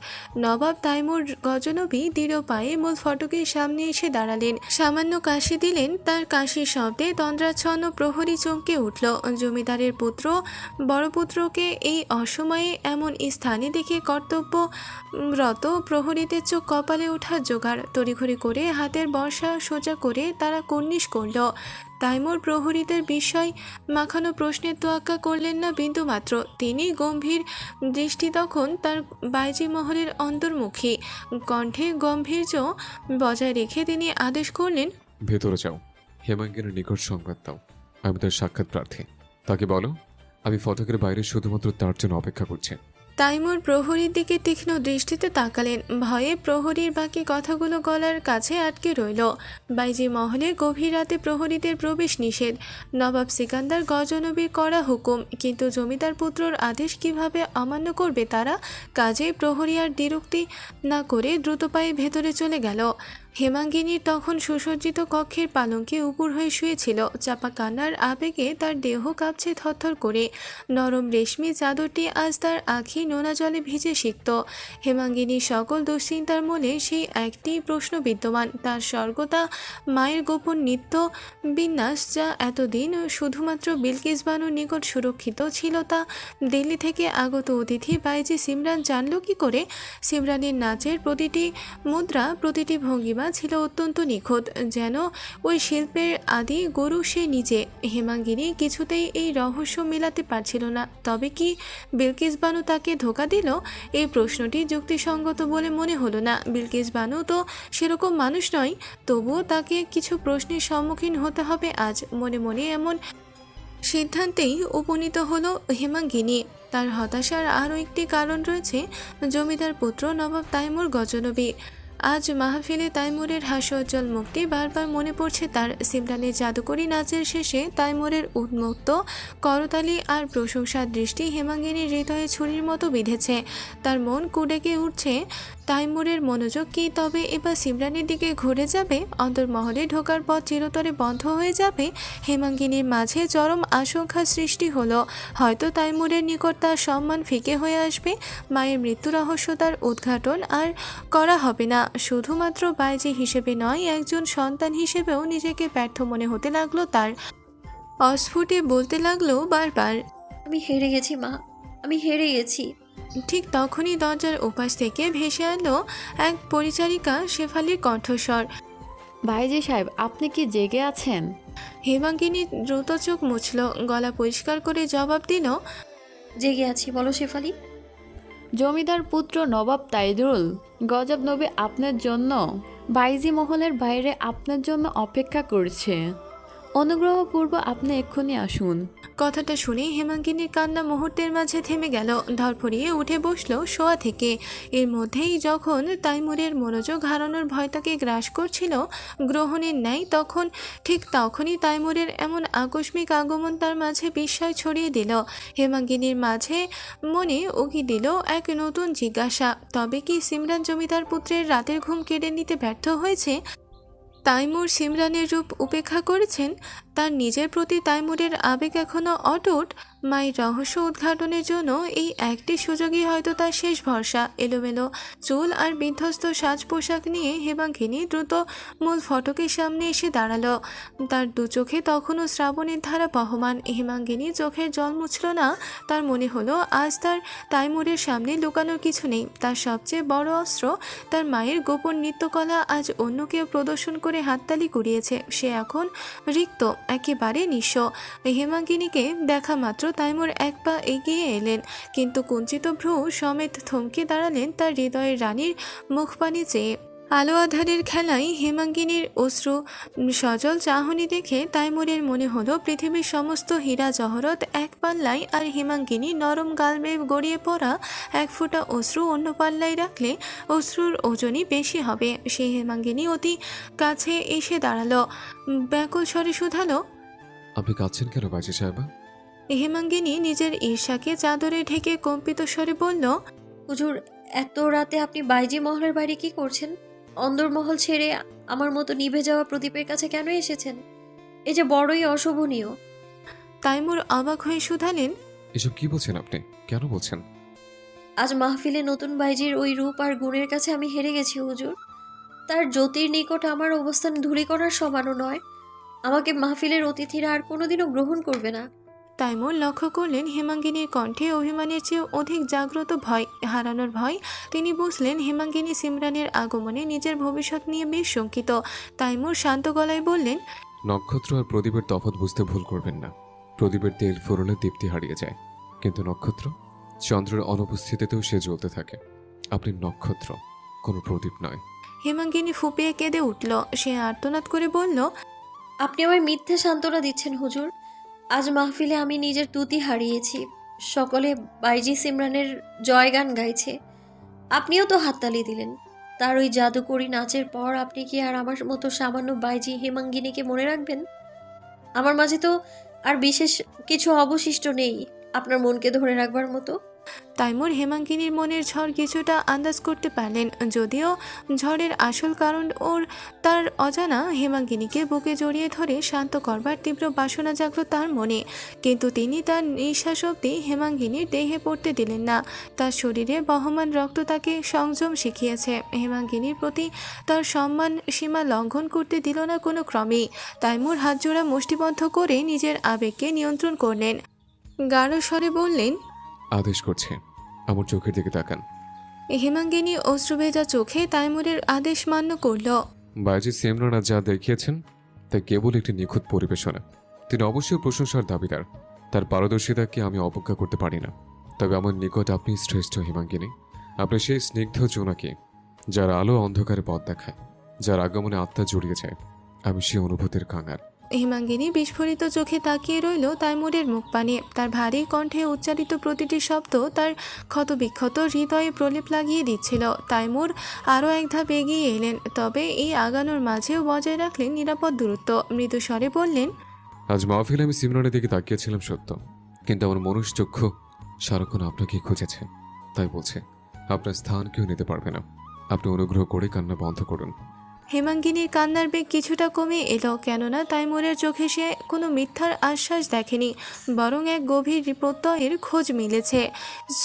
নবাব তাইমুর গজনবী দৃঢ় পায়ে মূল ফটকের সামনে এসে দাঁড়ালেন। সামান্য কাশি দিলেন, তার কাশির শব্দে তন্দ্রাচ্ছন্ন প্রহরী চমকে উঠল। জমিদারের পুত্র বড় পুত্রকে এই অসময়ে এমন স্থানে দেখে কর্তব্যরত প্রহরীদের চোখ কপালে ওঠার জোগাড়। তড়িঘড়ি করে হাতের বর্ষা সোজা করে তারা কর্নিশ করল। তাইমুর প্রহরীদের বিস্ময় মাখানো প্রশ্নের তোয়াক্কা করলেন না বিন্দুমাত্র। তিনি গম্ভীর দৃষ্টি তখন তার বাইজি মহলের অন্তর্মুখী। কণ্ঠে গম্ভীর্য বজায় রেখে তিনি আদেশ করলেন, ভেতরে যাও, হেমাঙ্গিনীর নিকট সংবাদ দাও। আমি তার সাক্ষাৎ প্রার্থী। তাকে বলো আমি ফটকের বাইরে শুধুমাত্র তার জন্য অপেক্ষা করছি। তাইমুর প্রহরীর দিকে তীক্ষ্ণ দৃষ্টিতে তাকালেন। ভয়ে প্রহরীর বাকি কথাগুলো গলার কাছে আটকে রইল। বাইজি মহলে গভীর রাতে প্রহরীদের প্রবেশ নিষেধ। নবাব সিকান্দার গজনবীর করা হুকুম, কিন্তু জমিদার পুত্রর আদেশ কিভাবে অমান্য করবে তারা? কাজেই প্রহরী আর দ্বিরুক্তি না করে দ্রুত পায়ে ভেতরে চলে গেল। হেমাঙ্গিনীর তখন সুসজ্জিত কক্ষের পালঙ্কে উপুর হয়ে শুয়েছিল। চাপা কান্নার আবেগে তার দেহ কাঁপছে থরথর করে। নরম রেশমি চাদরটি আজ তার আঁখি নোনা জলে ভিজে সিক্ত। হেমাঙ্গিনীর সকল দুশ্চিন্তার মূলে সেই একটি প্রশ্ন বিদ্যমান, তার স্বর্গতা মায়ের গোপন নিত্য বিন্যাস, যা এতদিন শুধুমাত্র বিলকিস বানুর নিকট সুরক্ষিত ছিল, তা দিল্লি থেকে আগত অতিথি বাইজি সিমরান জানল কি করে? সিমরানের নাচের প্রতিটি মুদ্রা, প্রতিটি ভঙ্গিমা ছিল অত্যন্ত নিখুঁত, যেন ওই শিল্পের আদি গুরু সে নিজে। হেমাঙ্গিনী কিছুতেই এই রহস্য মেলাতে পারছিল না। তবে কি বিলকিস বানু তাকে ধোঁকা দিল? এই প্রশ্নটি যুক্তিসঙ্গত বলে মনে হলো না। বিলকিস বানু তো সেরকম মানুষ নয়, তবুও তাকে কিছু প্রশ্নের সম্মুখীন হতে হবে আজ। মনে মনে এমন সিদ্ধান্তেই উপনীত হলো হেমাঙ্গিনী। তার হতাশার আরও একটি কারণ রয়েছে, জমিদার পুত্র নবাব তাইমুর গজনবী। আজ মাহফিলে তাইমুরের হাস্যোজ্জ্বল মুখটি বারবার মনে পড়ছে তার। সিমরানের জাদুকরি নাচের শেষে তাইমুরের উন্মুক্ত করতালি আর প্রশংসার দৃষ্টি হেমাঙ্গিনীর হৃদয়ে ছুরির মতো বিঁধেছে। তার মন কুডেকে উঠছে। তাইমুরের মনোযোগ কি তবে এবার সিমরানের দিকে ঘুরে যাবে? অন্তর্মহলে ঢোকার পথ চিরতরে বন্ধ হয়ে যাবে? হেমাঙ্গিনীর মাঝে চরম আশঙ্কা সৃষ্টি হলো। হয়তো তাইমুরের নিকট তার সম্মান ফিকে হয়ে আসবে। মায়ের মৃত্যু রহস্য তার উদ্ঘাটন আর করা হবে না। শুধুমাত্র বাইজি হিসেবে নয়, একজন সন্তান হিসেবেও নিজেকে ব্যর্থ মনে হতে লাগলো তার। অস্ফুটে বলতে লাগলো বারবার, আমি হেরে গেছি মা, আমি হেরে গেছি। ঠিক তখনই দরজার ওপাশ থেকে ভেসে এলো এক পরিচারিকা শেফালির কণ্ঠস্বর। ভাইজি সাহেব, আপনি কি জেগে আছেন? হেমাঙ্গিনী দ্রুত চোখ মুছল, গলা পরিষ্কার করে জবাব দিল, জেগে আছি, বলো শেফালি। জমিদার পুত্র নবাব তাইদুল গজব নবী আপনার জন্য বাইজি মহলের বাইরে আপনার জন্য অপেক্ষা করছে। অনুগ্রহপূর্ব আপনি এক্ষুনি আসুন। কথাটা শুনে হেমাঙ্গিনীর কান্না মুহূর্তের মাঝে থেমে গেল। ধরফরিয়ে উঠে বসলো শোয়া থেকে। এর মধ্যেই যখন তাইমুরের মনোযোগ হারানোর ভয় তাকে গ্রাস করছিল গ্রহণের ন্যায়, ঠিক তখনই তাইমুরের এমন আকস্মিক আগমন তার মাঝে বিস্ময় ছড়িয়ে দিল। হেমাঙ্গিনীর মাঝে মনে উকি দিল এক নতুন জিজ্ঞাসা, তবে কি সিমরান জমিদার পুত্রের রাতের ঘুম কেড়ে নিতে ব্যর্থ হয়েছে? তাইমুর সিমরানের রূপ উপেক্ষা করেছেন? তার নিজের প্রতি তাইমুরের আবেগ এখনও অটুট? মায়ের রহস্য উদ্ঘাটনের জন্য এই একটি সুযোগই হয়তো তার শেষ ভরসা। এলোমেলো চুল আর বিধ্বস্ত সাজ পোশাক নিয়ে হেমাঙ্গিনী দ্রুত মূল ফটকের সামনে এসে দাঁড়ালো। তার দু চোখে তখনও শ্রাবণের ধারা বহমান। হেমাঙ্গিনী চোখের জল মুছল না। তার মনে হলো আজ তার তাইমুরের সামনে লুকানোর কিছু নেই। তার সবচেয়ে বড় অস্ত্র, তার মায়ের গোপন নৃত্যকলা আজ অন্য কেউ প্রদর্শন করে হাততালি কুড়িয়েছে। সে এখন রিক্ত, একেবারে নিঃস্ব। হেমাঙ্গিনীকে দেখা মাত্র তাইমুর এক পা এগিয়ে এলেন, কিন্তু কুঞ্চিত ভ্রু সমেত থমকে দাঁড়ালেন তার হৃদয়ের রানীর মুখপানে চেয়ে। আলো আধারের খেলায় হেমাঙ্গিনীর অশ্রু সজল চাহনি দেখে তাইমুরের মনে হলো পৃথিবীর সমস্ত হীরা জহরত এক পাল্লায়, আর হেমাঙ্গিনী নরম গালবে গড়িয়ে পড়া এক ফোঁটা অশ্রু অন্য পাল্লায় রাখলে অশ্রুর ওজনই বেশি হবে। সেই হেমাঙ্গিনী অতি কাছে এসে দাঁড়ালো, ব্যাকুল স্বরে শুধালো, আপনি কাঁদছেন কেন বাজি সাহেবা? হেমাঙ্গিনী নিজের ঈর্ষাকে চাদরে ঢেকে কম্পিত স্বরে বলল, হুজুর, এত রাতে আপনি বাইজি মহলের বাইরে কি করছেন? অন্দরমহল ছেড়ে আমার মতো নিভে যাওয়া প্রদীপের কাছে কেন এসেছেন? এ যে বড়ই অশোভনীয়। তাইমুর অবাক হয়ে শুধালেন, এসব কি বলছেন আপনি? কেন বলছেন? আজ মাহফিলে নতুন বাইজির ওই রূপ আর গুণের কাছে আমি হেরে গেছি হুজুর। তার জ্যোতির নিকট আমার অবস্থান ধূলিকণার সমানও নয়। আমাকে মাহফিলের অতিথিরা আর কোনোদিনও গ্রহণ করবে না। তাইমুর লক্ষ্য করলেন হেমাঙ্গিনীর কণ্ঠে অভিমানের চেয়ে অধিক জাগ্রত ভয়, হারানোর ভয়। তিনি বুঝলেন হেমাঙ্গিনী সিমরানের আগমনে নিজের ভবিষ্যৎ নিয়ে বেশ শঙ্কিত। তাইমুর শান্ত গলায় বললেন, নক্ষত্র আর প্রদীপের তফাৎ বুঝতে ভুল করবেন না। প্রদীপের তেল ফুরলে দীপ্তি হারিয়ে যায়, কিন্তু নক্ষত্র চন্দ্রের অনুপস্থিতিতেও সে জ্বলতে থাকে। আপনি নক্ষত্র, কোনো প্রদীপ নয়। হেমাঙ্গিনী ফুপিয়ে কেঁদে উঠল। সে আর্তনাদ করে বলল, আপনি আমায় মিথ্যে সান্ত্বনা দিচ্ছেন হুজুর। আজ মাহফিলে আমি নিজের তুতি হারিয়েছি। সকলে বাইজি সিমরানের জয়গান গাইছে, আপনিও তো হাততালি দিলেন। তার ওই জাদুকরি নাচের পর আপনি কি আর আমার মতো সামান্য বাইজি হেমাঙ্গিনীকে মনে রাখবেন? আমার মাঝে তো আর বিশেষ কিছু অবশিষ্ট নেই আপনার মনকে ধরে রাখবার মতো। তাইমুর হেমাঙ্গিনীর মনের ঝড় কিছুটা আন্দাজ করতে পারলেন, যদিও ঝড়ের আসল কারণ তার অজানা। হেমাঙ্গিনীকে বুকে জড়িয়ে ধরে শান্ত করবার তীব্র বাসনা জাগল তার মনে, কিন্তু তিনি তার নিঃশ্বাস অবধি হেমাঙ্গিনীর দেহে পড়তে দিলেন না। তার শরীরে বহমান রক্ত তাকে সংযম শিখিয়েছে। হেমাঙ্গিনীর প্রতি তার সম্মান সীমা লঙ্ঘন করতে দিল না কোনো ক্রমেই। তাইমুর হাত জোড়া মুষ্টিবদ্ধ করে নিজের আবেগকে নিয়ন্ত্রণ করলেন। গাঢ় স্বরে বললেন, আদেশ করছে, আমার চোখের দিকে তাকান। হেমাঙ্গিনী অশ্রুভেজা চোখে তাইমুরের আদেশ মান্য করল। বাজি সিমরান যা দেখিয়েছেন তা কেবল একটি নিখুঁত পরিবেশনা। তিনি অবশ্যই প্রশংসার দাবিদার। তার পারদর্শিতাকে আমি অবজ্ঞা করতে পারি না। তবে আমার নিকট আপনি শ্রেষ্ঠ হেমাঙ্গিনী। আপনি সেই স্নিগ্ধ জোনাকি, যার আলো অন্ধকারে পথ দেখায়, যার আগমনে আত্মা জড়িয়ে যায়। আমি সেই অনুভূতির কাঙাল। হেমাঙ্গিনী বিস্ফোরিত চোখে তাকিয়ে রইল তাইমুরের মুখ পানে। তার ভারী কণ্ঠে উচ্চারিত প্রতিটি শব্দ তার ক্ষতবিক্ষত হৃদয়ে প্রলেপ লাগিয়ে দিচ্ছিল। তাইমুর আরও এক ধাপ এগিয়ে এলেন, তবে এই আগানোর মাঝেও বজায় রাখলেন নিরাপদ দূরত্ব। মৃদু স্বরে বললেন, আজ মাহফিলে আমি সিমরানের দিকে তাকিয়েছিলাম সত্য, কিন্তু আমার মনুষ্যচক্ষু সারাক্ষণ আপনাকেই খুঁজেছে। তাই বলছে, আপনার স্থান কেউ নিতে পারবে না। আপনি অনুগ্রহ করে কান্না বন্ধ করুন। হেমাঙ্গিনীর কান্নার বেগ কিছুটা কমে এলো, কেননা তাইমুরের চোখে সে কোনো মিথ্যার আশ্বাস দেখেনি, বরং এক গভীর প্রত্যয়ের খোঁজ মিলেছে।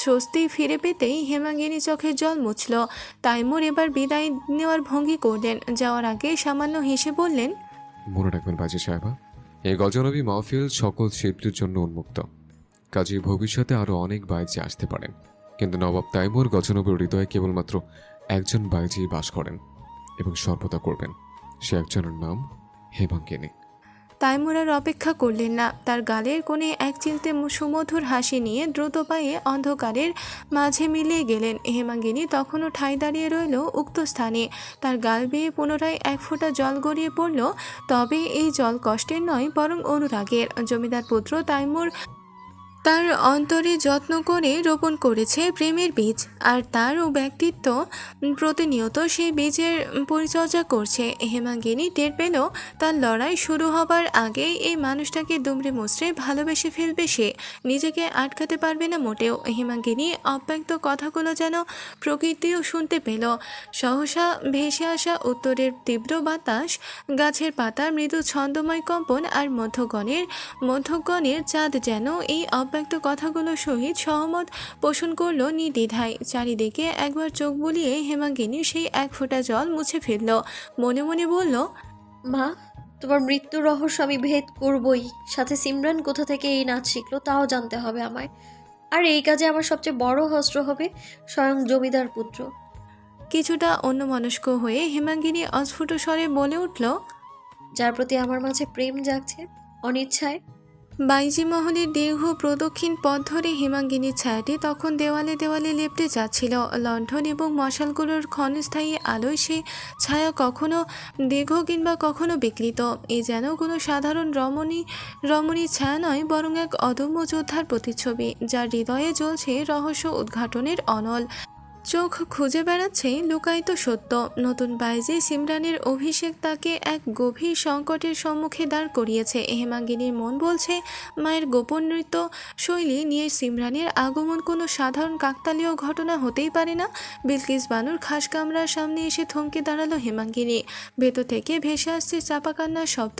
স্বস্তি ফিরে পেতেই হেমাঙ্গিনী চোখের জল মুছল। তাইমুর এবার বিদায় নেওয়ার ভঙ্গি করলেন। যাওয়ার আগে সামান্য হেসে বললেন, মনে রাখবেন বাজি সাহেবা, এই গজনবী মাহফিল সকল শিল্পীর জন্য উন্মুক্ত। কাজেই ভবিষ্যতে আরও অনেক বাইজি আসতে পারেন, কিন্তু নবাব তাইমুর গজনবীর হৃদয়ে কেবলমাত্র একজন বাইজি বাস করেন এবং সর্বদা করবেন। সে একজনের নাম হেমাঙ্গিনী। তাইমুর আর অপেক্ষা করলেন না, তার গালের কোণে এক চিলতে সুমধুর হাসি নিয়ে দ্রুত পায়ে অন্ধকারের মাঝে মিলিয়ে গেলেন। হেমাঙ্গিনী তখনও ঠাঁই দাঁড়িয়ে রইল উক্ত স্থানে। তার গাল বেয়ে পুনরায় এক ফোঁটা জল গড়িয়ে পড়ল, তবে এই জল কষ্টের নয় বরং অনুরাগের। জমিদার পুত্র তাইমুর তার অন্তরে যত্ন করে রোপণ করেছে প্রেমের বীজ, আর তারও ব্যক্তিত্ব প্রতিনিয়ত সেই বীজের পরিচর্যা করছে। হেমাঙ্গিনী টের পেল তার লড়াই শুরু হবার আগেই এই মানুষটাকে দুমড়ে মুচড়ে ভালোবেসে ফেলবে সে, নিজেকে আটকাতে পারবে না মোটেও। হেমাঙ্গিনী অব্যক্ত কথাগুলো যেন প্রকৃতিও শুনতে পেল। সহসা ভেসে আসা উত্তরের তীব্র বাতাস, গাছের পাতার মৃদু ছন্দময় কম্পন আর মধ্যগণের চাঁদ যেন এই অব্যক্ত কথাগুলোর সহিত সহমত পোষণ করল নির্দ্বিধায়। চারিদিকে একবার চোখ বুলিয়ে হেমাঙ্গিনী সেই এক ফোঁটা জল মুছে ফেলল। মনে মনে বলল, মা, তোমার মৃত্যুর রহস্য আমি ভেদ করবই, সাথে সিমরান কোথা থেকে এই নাচ শিখলো তাও জানতে হবে আমায়। আর এই কাজে আমার সবচেয়ে বড় অস্ত্র হবে স্বয়ং জমিদার পুত্র। কিছুটা অন্যমনস্ক হয়ে হেমাঙ্গিনী অস্ফুট স্বরে বলে উঠল, যার প্রতি আমার মাঝে প্রেম জাগছে অনিচ্ছায়। বাইজি মহলের দীর্ঘ প্রদক্ষিণ পথ ধরে হেমাঙ্গিনীর ছায়াটি তখন দেওয়ালে দেওয়ালে লেপ্টে যাচ্ছিল। লণ্ঠন এবং মশালগুলোর ক্ষণস্থায়ী আলোয় সে ছায়া কখনো দীর্ঘ কিংবা কখনো বিকৃত। এ যেন কোনো সাধারণ রমণীর ছায়া নয়, বরং এক অদম্য যোদ্ধার প্রতিচ্ছবি, যার হৃদয়ে জ্বলছে রহস্য উদ্ঘাটনের অনল। চোখ খুঁজে বেড়াচ্ছে লুকায়িত সত্য। নতুন বাইজি সিমরানের অভিষেক তাকে এক গভীর সংকটের সম্মুখে দাঁড় করিয়েছে। হেমাঙ্গিনীর মন বলছে, মায়ের গোপন নৃত্য শৈলী নিয়ে সিমরানের আগমন কোনো সাধারণ কাকতালীয় ঘটনা হতেই পারে না। বিলকিস বানুর খাস কামরার সামনে এসে থমকে দাঁড়ালো হেমাঙ্গিনী। ভেতর থেকে ভেসে আসছে চাপা কান্নার শব্দ।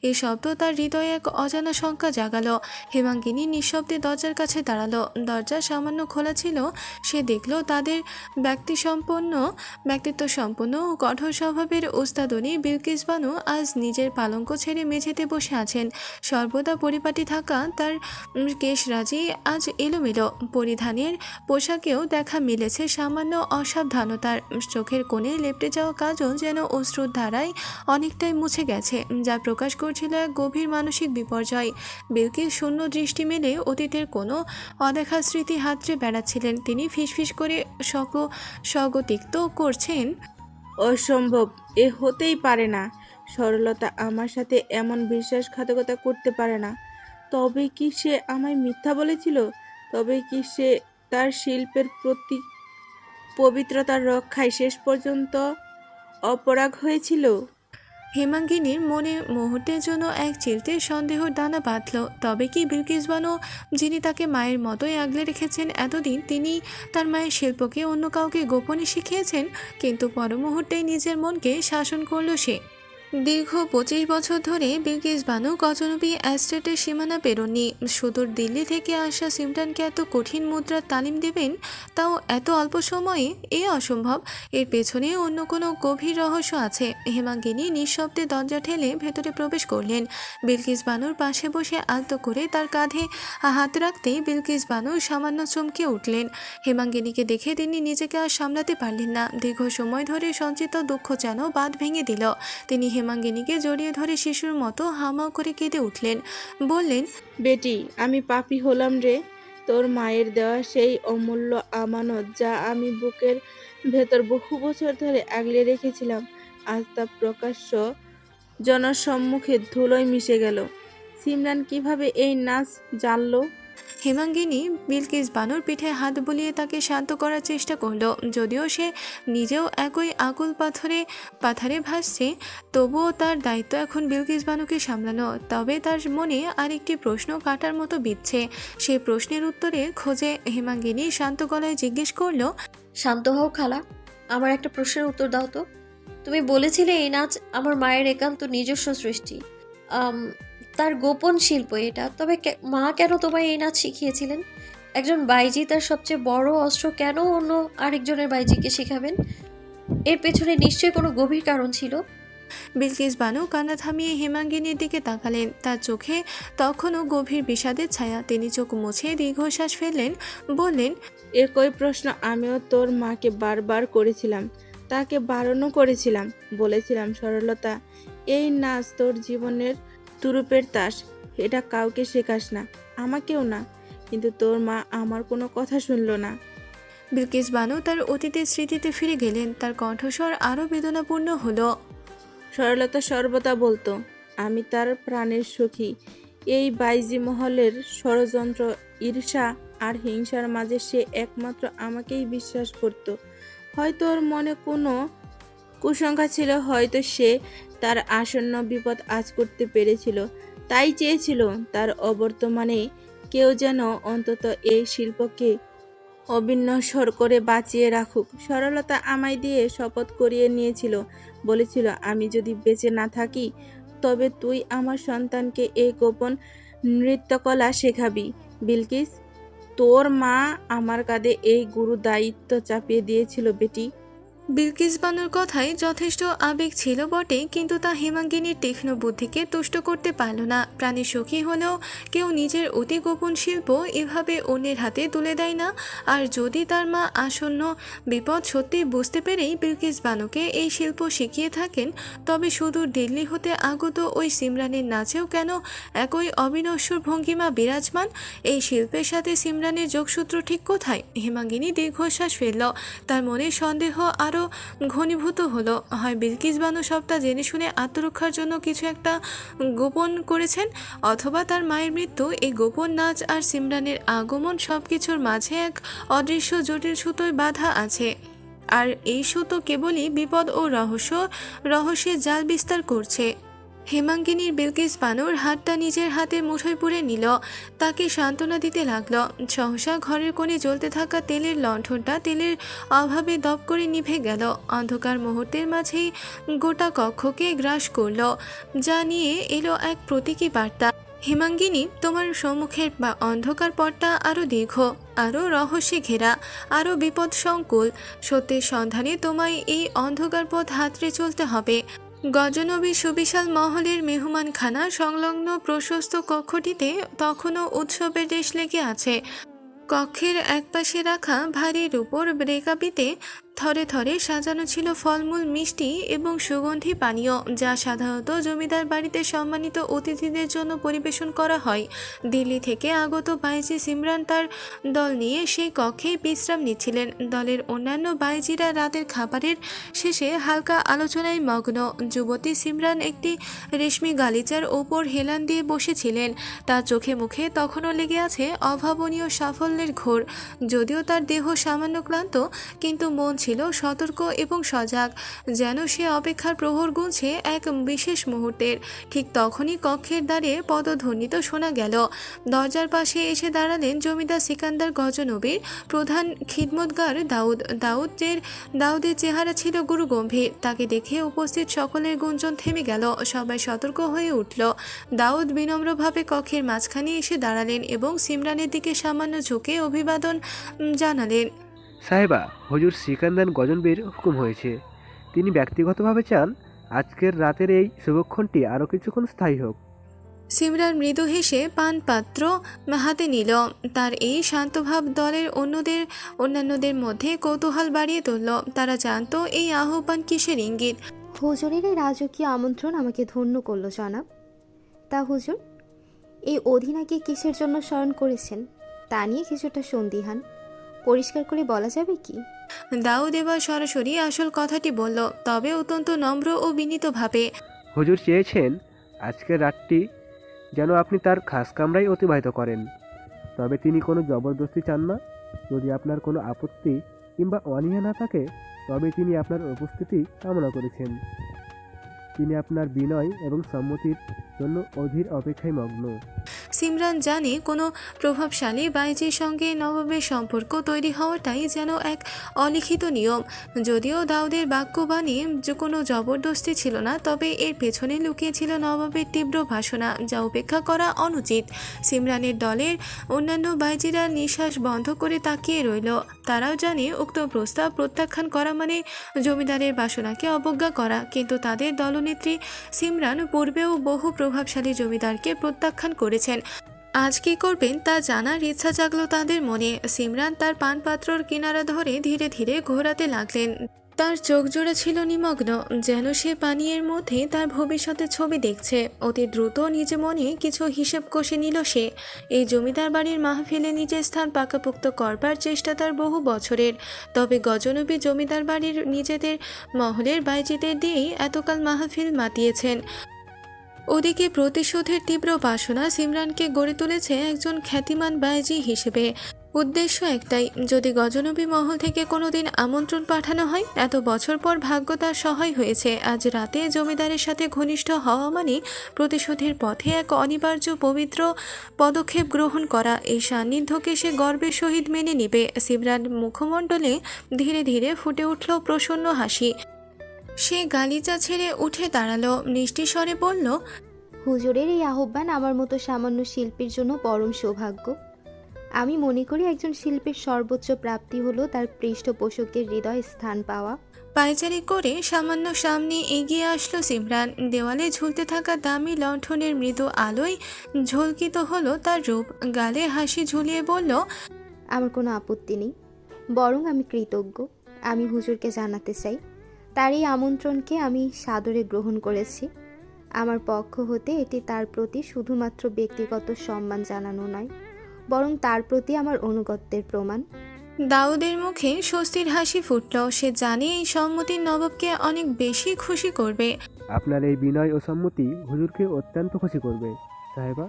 এই শব্দ তার হৃদয়ে এক অজানা শঙ্কা জাগালো। হেমাঙ্গিনী নিঃশব্দে দরজার কাছে দাঁড়ালো। দরজা সামান্য খোলা ছিল। সে দেখল তাদের ব্যক্তিত্ব সম্পন্ন ও কঠোর স্বভাবের ওস্তাদনী বিলকিস বানু আজ নিজের পালঙ্ক ছেড়ে মেঝেতে বসে আছেন। সর্বদা পরিপাটি থাকা তার কেশরাজি আজ এলোমেলো। পরিধানের পোশাকেও দেখা মিলেছে সামান্য অসাবধানতার। চোখের কোণে লেপ্টে যাওয়া কাজল যেন অশ্রুর ধারায় অনেকটাই মুছে গেছে, যা প্রকাশ করছিল এক গভীর মানসিক বিপর্যয়। বিলকিস শূন্য দৃষ্টি মেলে অতীতের কোনো অদেখা স্মৃতি হাতড়ে বেড়াচ্ছিলেন। তিনি ফিসফিস করে স্বগতিক্ত করছেন, অসম্ভব, এ হতেই পারে না। সরলতা আমার সাথে এমন বিশ্বাসঘাতকতা করতে পারে না। তবে কি সে আমায় মিথ্যা বলেছিল? তবে কি সে তার শিল্পের প্রতি পবিত্রতার রক্ষায় শেষ পর্যন্ত অপরাগ হয়েছিল? হেমাঙ্গিনীর মনে মুহূর্তের জন্য এক চিলতে সন্দেহর দানা বাঁধল। তবে কি বিলকিস বানু, যিনি তাকে মায়ের মতোই আগলে রেখেছেন এতদিন, তিনি তার মায়ের শিল্পকে অন্য কাউকে গোপনে শিখিয়েছেন? কিন্তু পর মুহূর্তেই নিজের মনকে শাসন করল সে। দীর্ঘ 25 বছর ধরে বিলকিস বানু গজনবী এস্টেটের সীমানা পেরোননি। সুদূর দিল্লি থেকে আসা সিমরানকে এত কঠিন মুদ্রার তালিম দেবেন, তাও এত অল্প সময়ে, এ অসম্ভব। এর পেছনে অন্য কোনো গভীর রহস্য আছে। হেমাঙ্গিনী নিঃশব্দে দরজা ঠেলে ভেতরে প্রবেশ করলেন। বিলকিস বানুর পাশে বসে আলতো করে তার কাঁধে হাত রাখতেই বিলকিস বানু সামান্য চমকে উঠলেন। হেমাঙ্গিনীকে দেখে তিনি নিজেকে আর সামলাতে পারলেন না। দীর্ঘ সময় ধরে সঞ্চিত দুঃখ যেন বাঁধ ভেঙে দিল। তিনি হেমাঙ্গিনীকে জড়িয়ে ধরে শিশুর মতো হামাও করে কেঁদে উঠলেন। বললেন, বেটি, আমি পাপী হলাম রে। তোর মায়ের দেওয়া সেই অমূল্য আমানত, যা আমি বুকের ভেতর বহু বছর ধরে আগলে রেখেছিলাম, আজ তা প্রকাশ্য জনসম্মুখে ধুলোয় মিশে গেল। সিমরান কিভাবে এই নাচ জানলো? হেমাঙ্গিনী বিলকিস বানুর পিঠে হাত বুলিয়ে তাকে শান্ত করার চেষ্টা করল। যদিও সে নিজেও একই আকুল পাথরে ভাসছে, তবুও তার দায়িত্ব এখন বিলকিস বানুকে সামলানো। তবে তার মনে আরেকটি প্রশ্ন কাটার মতো বিচ্ছে। সেই প্রশ্নের উত্তরে খোঁজে হেমাঙ্গিনী শান্ত গলায় জিজ্ঞেস করল, শান্ত হও খালা, আমার একটা প্রশ্নের উত্তর দাও তো। তুমি বলেছিলে এই নাচ আমার মায়ের একান্ত নিজস্ব সৃষ্টি, তার গোপন শিল্প এটা। তবে মা কেন তোমায় এই নাচ শিখিয়েছিলেন? একজন বাইজি তার সবচেয়ে বড় অস্ত্র কেন অন্য আরেকজনের বাইজিকে শেখাবেন? এর পেছনে নিশ্চয়ই কোনো গভীর কারণ ছিল। বিলকিস বানু কান্না থামিয়ে হেমাঙ্গিনীর দিকে তাকালেন। তার চোখে তখনও গভীর বিষাদের ছায়া। তিনি চোখ মুছে দীর্ঘশ্বাস ফেললেন, বললেন, একই প্রশ্ন আমিও তোর মাকে বারবার করেছিলাম, তাকে বারণও করেছিলাম। বলেছিলাম, সরলতা, এই নাচ তোর জীবনের তুরুপের তাস, এটা কাউকে শেখাস না, আমাকেও না। কিন্তু তোর মা আমার কোনো কথা শুনলো না। বিলকিস বানু তার অতীতের স্মৃতিতে ফিরে গেলেন। তার কণ্ঠস্বর আরও বেদনাপূর্ণ হলো। সরলতা সর্বদা বলতো আমি তার প্রাণের সখী। এই বাইজি মহলের ষড়যন্ত্র, ঈর্ষা আর হিংসার মাঝে সে একমাত্র আমাকেই বিশ্বাস করত। হয়তো ওর মনে কোনো কুসংখ্যা ছিল, হয়তো সে তার আসন্ন বিপদ আজ করতে পেরেছিল, তাই চেয়েছিল তার অবর্তমানে কেউ যেন অন্তত এই শিল্পকে অবিনশ্বর করে বাঁচিয়ে রাখুক। সরলতা আমায় দিয়ে শপথ করিয়ে নিয়েছিল, বলেছিল আমি যদি বেঁচে না থাকি তবে তুই আমার সন্তানকে এই গোপন নৃত্যকলা শেখাবি। বিলকিস, তোর মা আমার কাঁধে এই গুরু দায়িত্ব চাপিয়ে দিয়েছিল বেটি। বিলকিস বানুর কথায় যথেষ্ট আবেগ ছিল বটে, কিন্তু তা হেমাঙ্গিনীর তীক্ষ্ণ বুদ্ধিকে তুষ্ট করতে পারল না। প্রাণের সখী হলেও কেউ নিজের অতি গোপন শিল্প এভাবে অন্যের হাতে তুলে দেয় না। আর যদি তার মা আসন্ন বিপদ সত্যি বুঝতে পেরেই বিলকিস বানুকে এই শিল্প শিখিয়ে থাকেন, তবে সুদূর দিল্লি হতে আগত ওই সিমরানের নাচেও কেন একই অবিনশ্বর ভঙ্গিমা বিরাজমান? এই শিল্পের সাথে সিমরানের যোগসূত্র ঠিক কোথায়? হেমাঙ্গিনী দীর্ঘশ্বাস ফেলল। তার মনে সন্দেহ আরও ঘনীভূত হলো। হয় বিলকিস বানু সবটা জেনে শুনে আত্মরক্ষার জন্য কিছু একটা গোপন করেছেন, অথবা তার মায়ের মৃত্যু, এই গোপন নাচ আর সিমরানের আগমন সবকিছুর মাঝে এক অদৃশ্য জটিল সুতোয় বাধা আছে। আর এই সুতো কেবলই বিপদ ও রহস্যের জাল বিস্তার করছে। হেমাঙ্গিনীর বিলকিস বানুর হাতটা নিজের হাতের মুঠোয় পুরে নিল। তাকে সান্ত্বনা দিতে লাগলো। সহসা ঘরের কোণে জ্বলতে থাকা তেলের লণ্ঠনটা তেলের অভাবে দপ করে নিভে গেল। অন্ধকার মুহূর্তের মাঝেই গোটা কক্ষকে গ্রাস করল, যা নিয়ে এলো এক প্রতীকী বার্তা। হেমাঙ্গিনী, তোমার সম্মুখের বা অন্ধকার পথটা আরও দীর্ঘ, আরও রহস্যে ঘেরা, আরও বিপদ সংকুল। সত্যের সন্ধানে তোমায় এই অন্ধকার পথ হাতড়ে চলতে হবে। গজনবীর সুবিশাল মহলের মেহমানখানা সংলগ্ন প্রশস্ত কক্ষটিতে তখনও উৎসবের রেশ লেগে আছে। কক্ষের একপাশে রাখা ভারী রূপোর রেকাবিতে থরে থরে সাজানো ছিল ফলমূল, মিষ্টি এবং সুগন্ধি পানীয়, যা সাধারণত জমিদার বাড়িতে সম্মানিত অতিথিদের জন্য পরিবেশন করা হয়। দিল্লি থেকে আগত বাইজি সিমরান তার দল নিয়ে সেই কক্ষে বিশ্রাম নিচ্ছিলেন। দলের অন্যান্য বাইজিরা রাতের খাবারের শেষে হালকা আলোচনায় মগ্ন। যুবতী সিমরান একটি রেশমি গালিচার ওপর হেলান দিয়ে বসেছিলেন। তার চোখে মুখে তখনও লেগে আছে অভাবনীয় সাফল্যের ঘোর। যদিও তার দেহ সামান্য ক্লান্ত, কিন্তু মন ছিল সতর্ক এবং সজাগ, যেন সে অপেক্ষার প্রহর গুনছে এক বিশেষ মুহূর্তের। ঠিক তখনই কক্ষের দ্বারে পদধ্বনিত শোনা গেল। দরজার পাশে এসে দাঁড়ালেন জমিদার সিকান্দার গজনবীর প্রধান খিদমতগার দাউদ। দাউদের চেহারা ছিল গুরু গম্ভীর। তাকে দেখে উপস্থিত সকলের গুঞ্জন থেমে গেল। সবাই সতর্ক হয়ে উঠল। দাউদ বিনম্রভাবে কক্ষের মাঝখানে এসে দাঁড়ালেন এবং সিমরানের দিকে সামান্য ঝুঁকে অভিবাদন জানালেন। সাহেবা, হুজুর সিকান্দার গজনবীর হুকুম হয়েছে। তিনি ব্যক্তিগতভাবে চান আজকের রাতের এই শুভক্ষণটি আরও কিছুক্ষণ স্থায়ী হোক। সিমরান মৃদু হেসে পান পাত্র হাতে নিল। তার এই শান্তভাব দলের অন্যান্যদের মধ্যে কৌতূহল বাড়িয়ে তুলল। তারা জানতো এই আহ্বান কিসের ইঙ্গিত। হুজুরের এই রাজকীয় আমন্ত্রণ আমাকে ধন্য করলো জনাব। তা হুজুর, এই অধিনাকে কিসের জন্য স্মরণ করেছেন তা নিয়ে কিছুটা সন্দিহান। পরিষ্কার করে বলা যাবে কি? দাউদ এবার সরাসরি আসল কথাটি বলল, তবে অত্যন্ত নম্র ও বিনীতভাবে। হুজুর চেয়েছেন আজকের রাতটি যেন আপনি তার খাস কামরায় অতিবাহিত করেন, তবে তিনি কোনো জবরদস্তি চান না। যদি আপনার কোনো আপত্তি কিংবা অনীহা না থাকে তবে তিনি আপনার উপস্থিতি কামনা করেছেন। তিনি আপনার বিনয় এবং সম্মতির জন্য অধীর অপেক্ষায় মগ্ন। সিমরান জানে কোনো প্রভাবশালী বাইজির সঙ্গে নবাবের সম্পর্ক তৈরি হওয়াটাই যেন এক অলিখিত নিয়ম। যদিও দাউদের বাক্যবাণী যে কোনো জবরদস্তি ছিল না, তবে এর পেছনে লুকিয়ে ছিল নবাবের তীব্র বাসনা, যা উপেক্ষা করা অনুচিত। সিমরানের দলের অন্যান্য বাইজিরা নিঃশ্বাস বন্ধ করে তাকিয়ে রইল। তারাও জানে উক্ত প্রস্তাব প্রত্যাখ্যান করা মানে জমিদারের বাসনাকে অবজ্ঞা করা, কিন্তু তাদের দলনেত্রী সিমরান পূর্বেও বহু প্রভাবশালী জমিদারকে প্রত্যাখ্যান করেছেন। আজ কি করবেন তা জানার ইচ্ছা জাগলো তাদের মনে। সিমরান তার পানপাত্রর কিনারা ধরে ধীরে ধীরে ঘোরাতে লাগলেন। তার চোখ জোড়া ছিল নিমগ্ন, যেন সে পানীয়ের মধ্যে তার ভবিষ্যতের ছবি দেখছে। অতি দ্রুত নিজে মনে কিছু হিসেব কষে নিল সে। এই জমিদার বাড়ির মাহফিলে নিজের স্থান পাকাপোক্ত করবার চেষ্টা তার বহু বছরের। তবে গজনবী জমিদার বাড়ির নিজেদের মহলের বাইজিদের দিয়েই এতকাল মাহফিল মাতিয়েছেন। ওদিকে প্রতিশোধের তীব্র বাসনা সিমরানকে গড়ে তুলেছে একজন খ্যাতিমান বাইজি হিসেবে। উদ্দেশ্য একটাই, যদি গজনবী মহল থেকে কোনোদিন আমন্ত্রণ পাঠানো হয়। এত বছর পর ভাগ্য তার সহায় হয়েছে। আজ রাতে জমিদারের সাথে ঘনিষ্ঠ হওয়া মানে প্রতিশোধের পথে এক অনিবার্য পবিত্র পদক্ষেপ গ্রহণ করা। এই সান্নিধ্যকে সে গর্বের সহিত মেনে নেবে। সিমরান মুখমণ্ডলে ধীরে ধীরে ফুটে উঠল প্রসন্ন হাসি। সে গালিচা ছেড়ে উঠে দাঁড়ালো, মিষ্টি স্বরে বলল, হুজুরের এই আহ্বান আমার মতো সামান্য শিল্পীর জন্য পরম সৌভাগ্য। আমি মনে করি একজন শিল্পীর সর্বোচ্চ প্রাপ্তি হলো তার পৃষ্ঠপোষকের হৃদয়ে স্থান পাওয়া। পায়চারি করে সামান্য সামনে এগিয়ে আসলো সিমরান। দেওয়ালে ঝুলতে থাকা দামি লণ্ঠনের মৃদু আলোয় ঝলকিত হলো তার রূপ। গালে হাসি ঝুলিয়ে বলল, আমার কোনো আপত্তি নেই, বরং আমি কৃতজ্ঞ। আমি হুজুরকে জানাতে চাই তার এই আমন্ত্রণকে আমি সাদরে গ্রহণ করেছি। আমার পক্ষ হতে এটি তার প্রতি শুধুমাত্র ব্যক্তিগত সম্মান জানানো নয়, বরং তার প্রতি আমার অনুগত্যের প্রমাণ। দাউদের মুখে স্বস্তির হাসি ফুটল। সে জানে এই সম্মতি নবাবকে অনেক বেশি খুশি করবে। আপনার এই বিনয় ও সম্মতি হুজুরকে অত্যন্ত খুশি করবে। সাহেবা,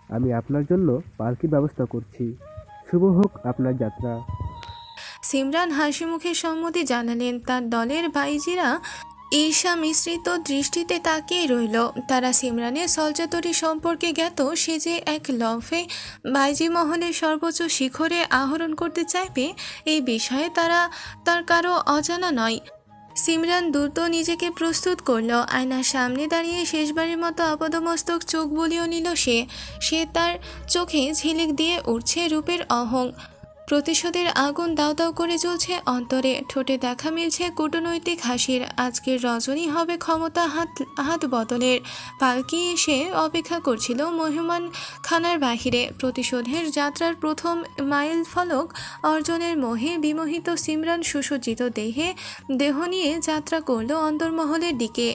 আমি আপনার জন্য পালকির ব্যবস্থা করছি। শুভ হোক আপনার যাত্রা। সিমরান হাসি মুখে সম্মতি জানালেন। তার দলের বাইজিরা ঈর্ষা মিশ্রিত দৃষ্টিতে তাকিয়ে রইল। তারা সিমরানের সলজাতরি সম্পর্কে জ্ঞাত, সে যে এক লফে বাইজি মহলের সর্বোচ্চ শিখরে আহরণ করতে চাইবে এই বিষয়ে তার কারো অজানা নয়। সিমরান দ্রুত নিজেকে প্রস্তুত করল। আয়নার সামনে দাঁড়িয়ে শেষবারের মতো আপাদমস্তক চোখ বুলিয়ে নিল সে তার চোখে ঝিলিক দিয়ে উঠছে রূপের অহং। প্রতিশোধের আগুন দাউ দাউ করে জ্বলছে অন্তরে। ঠোঁটে দেখা মিলছে কূটনৈতিক হাসির। আজকের রজনী হবে ক্ষমতা হাত বদলের। পালকি এসে অপেক্ষা করছিল মেহমান খানার বাহিরে। প্রতিশোধের যাত্রার প্রথম মাইল ফলক অর্জনের মোহে বিমোহিত সিমরান সুসজ্জিত দেহ নিয়ে যাত্রা করল অন্দরমহলের দিকে।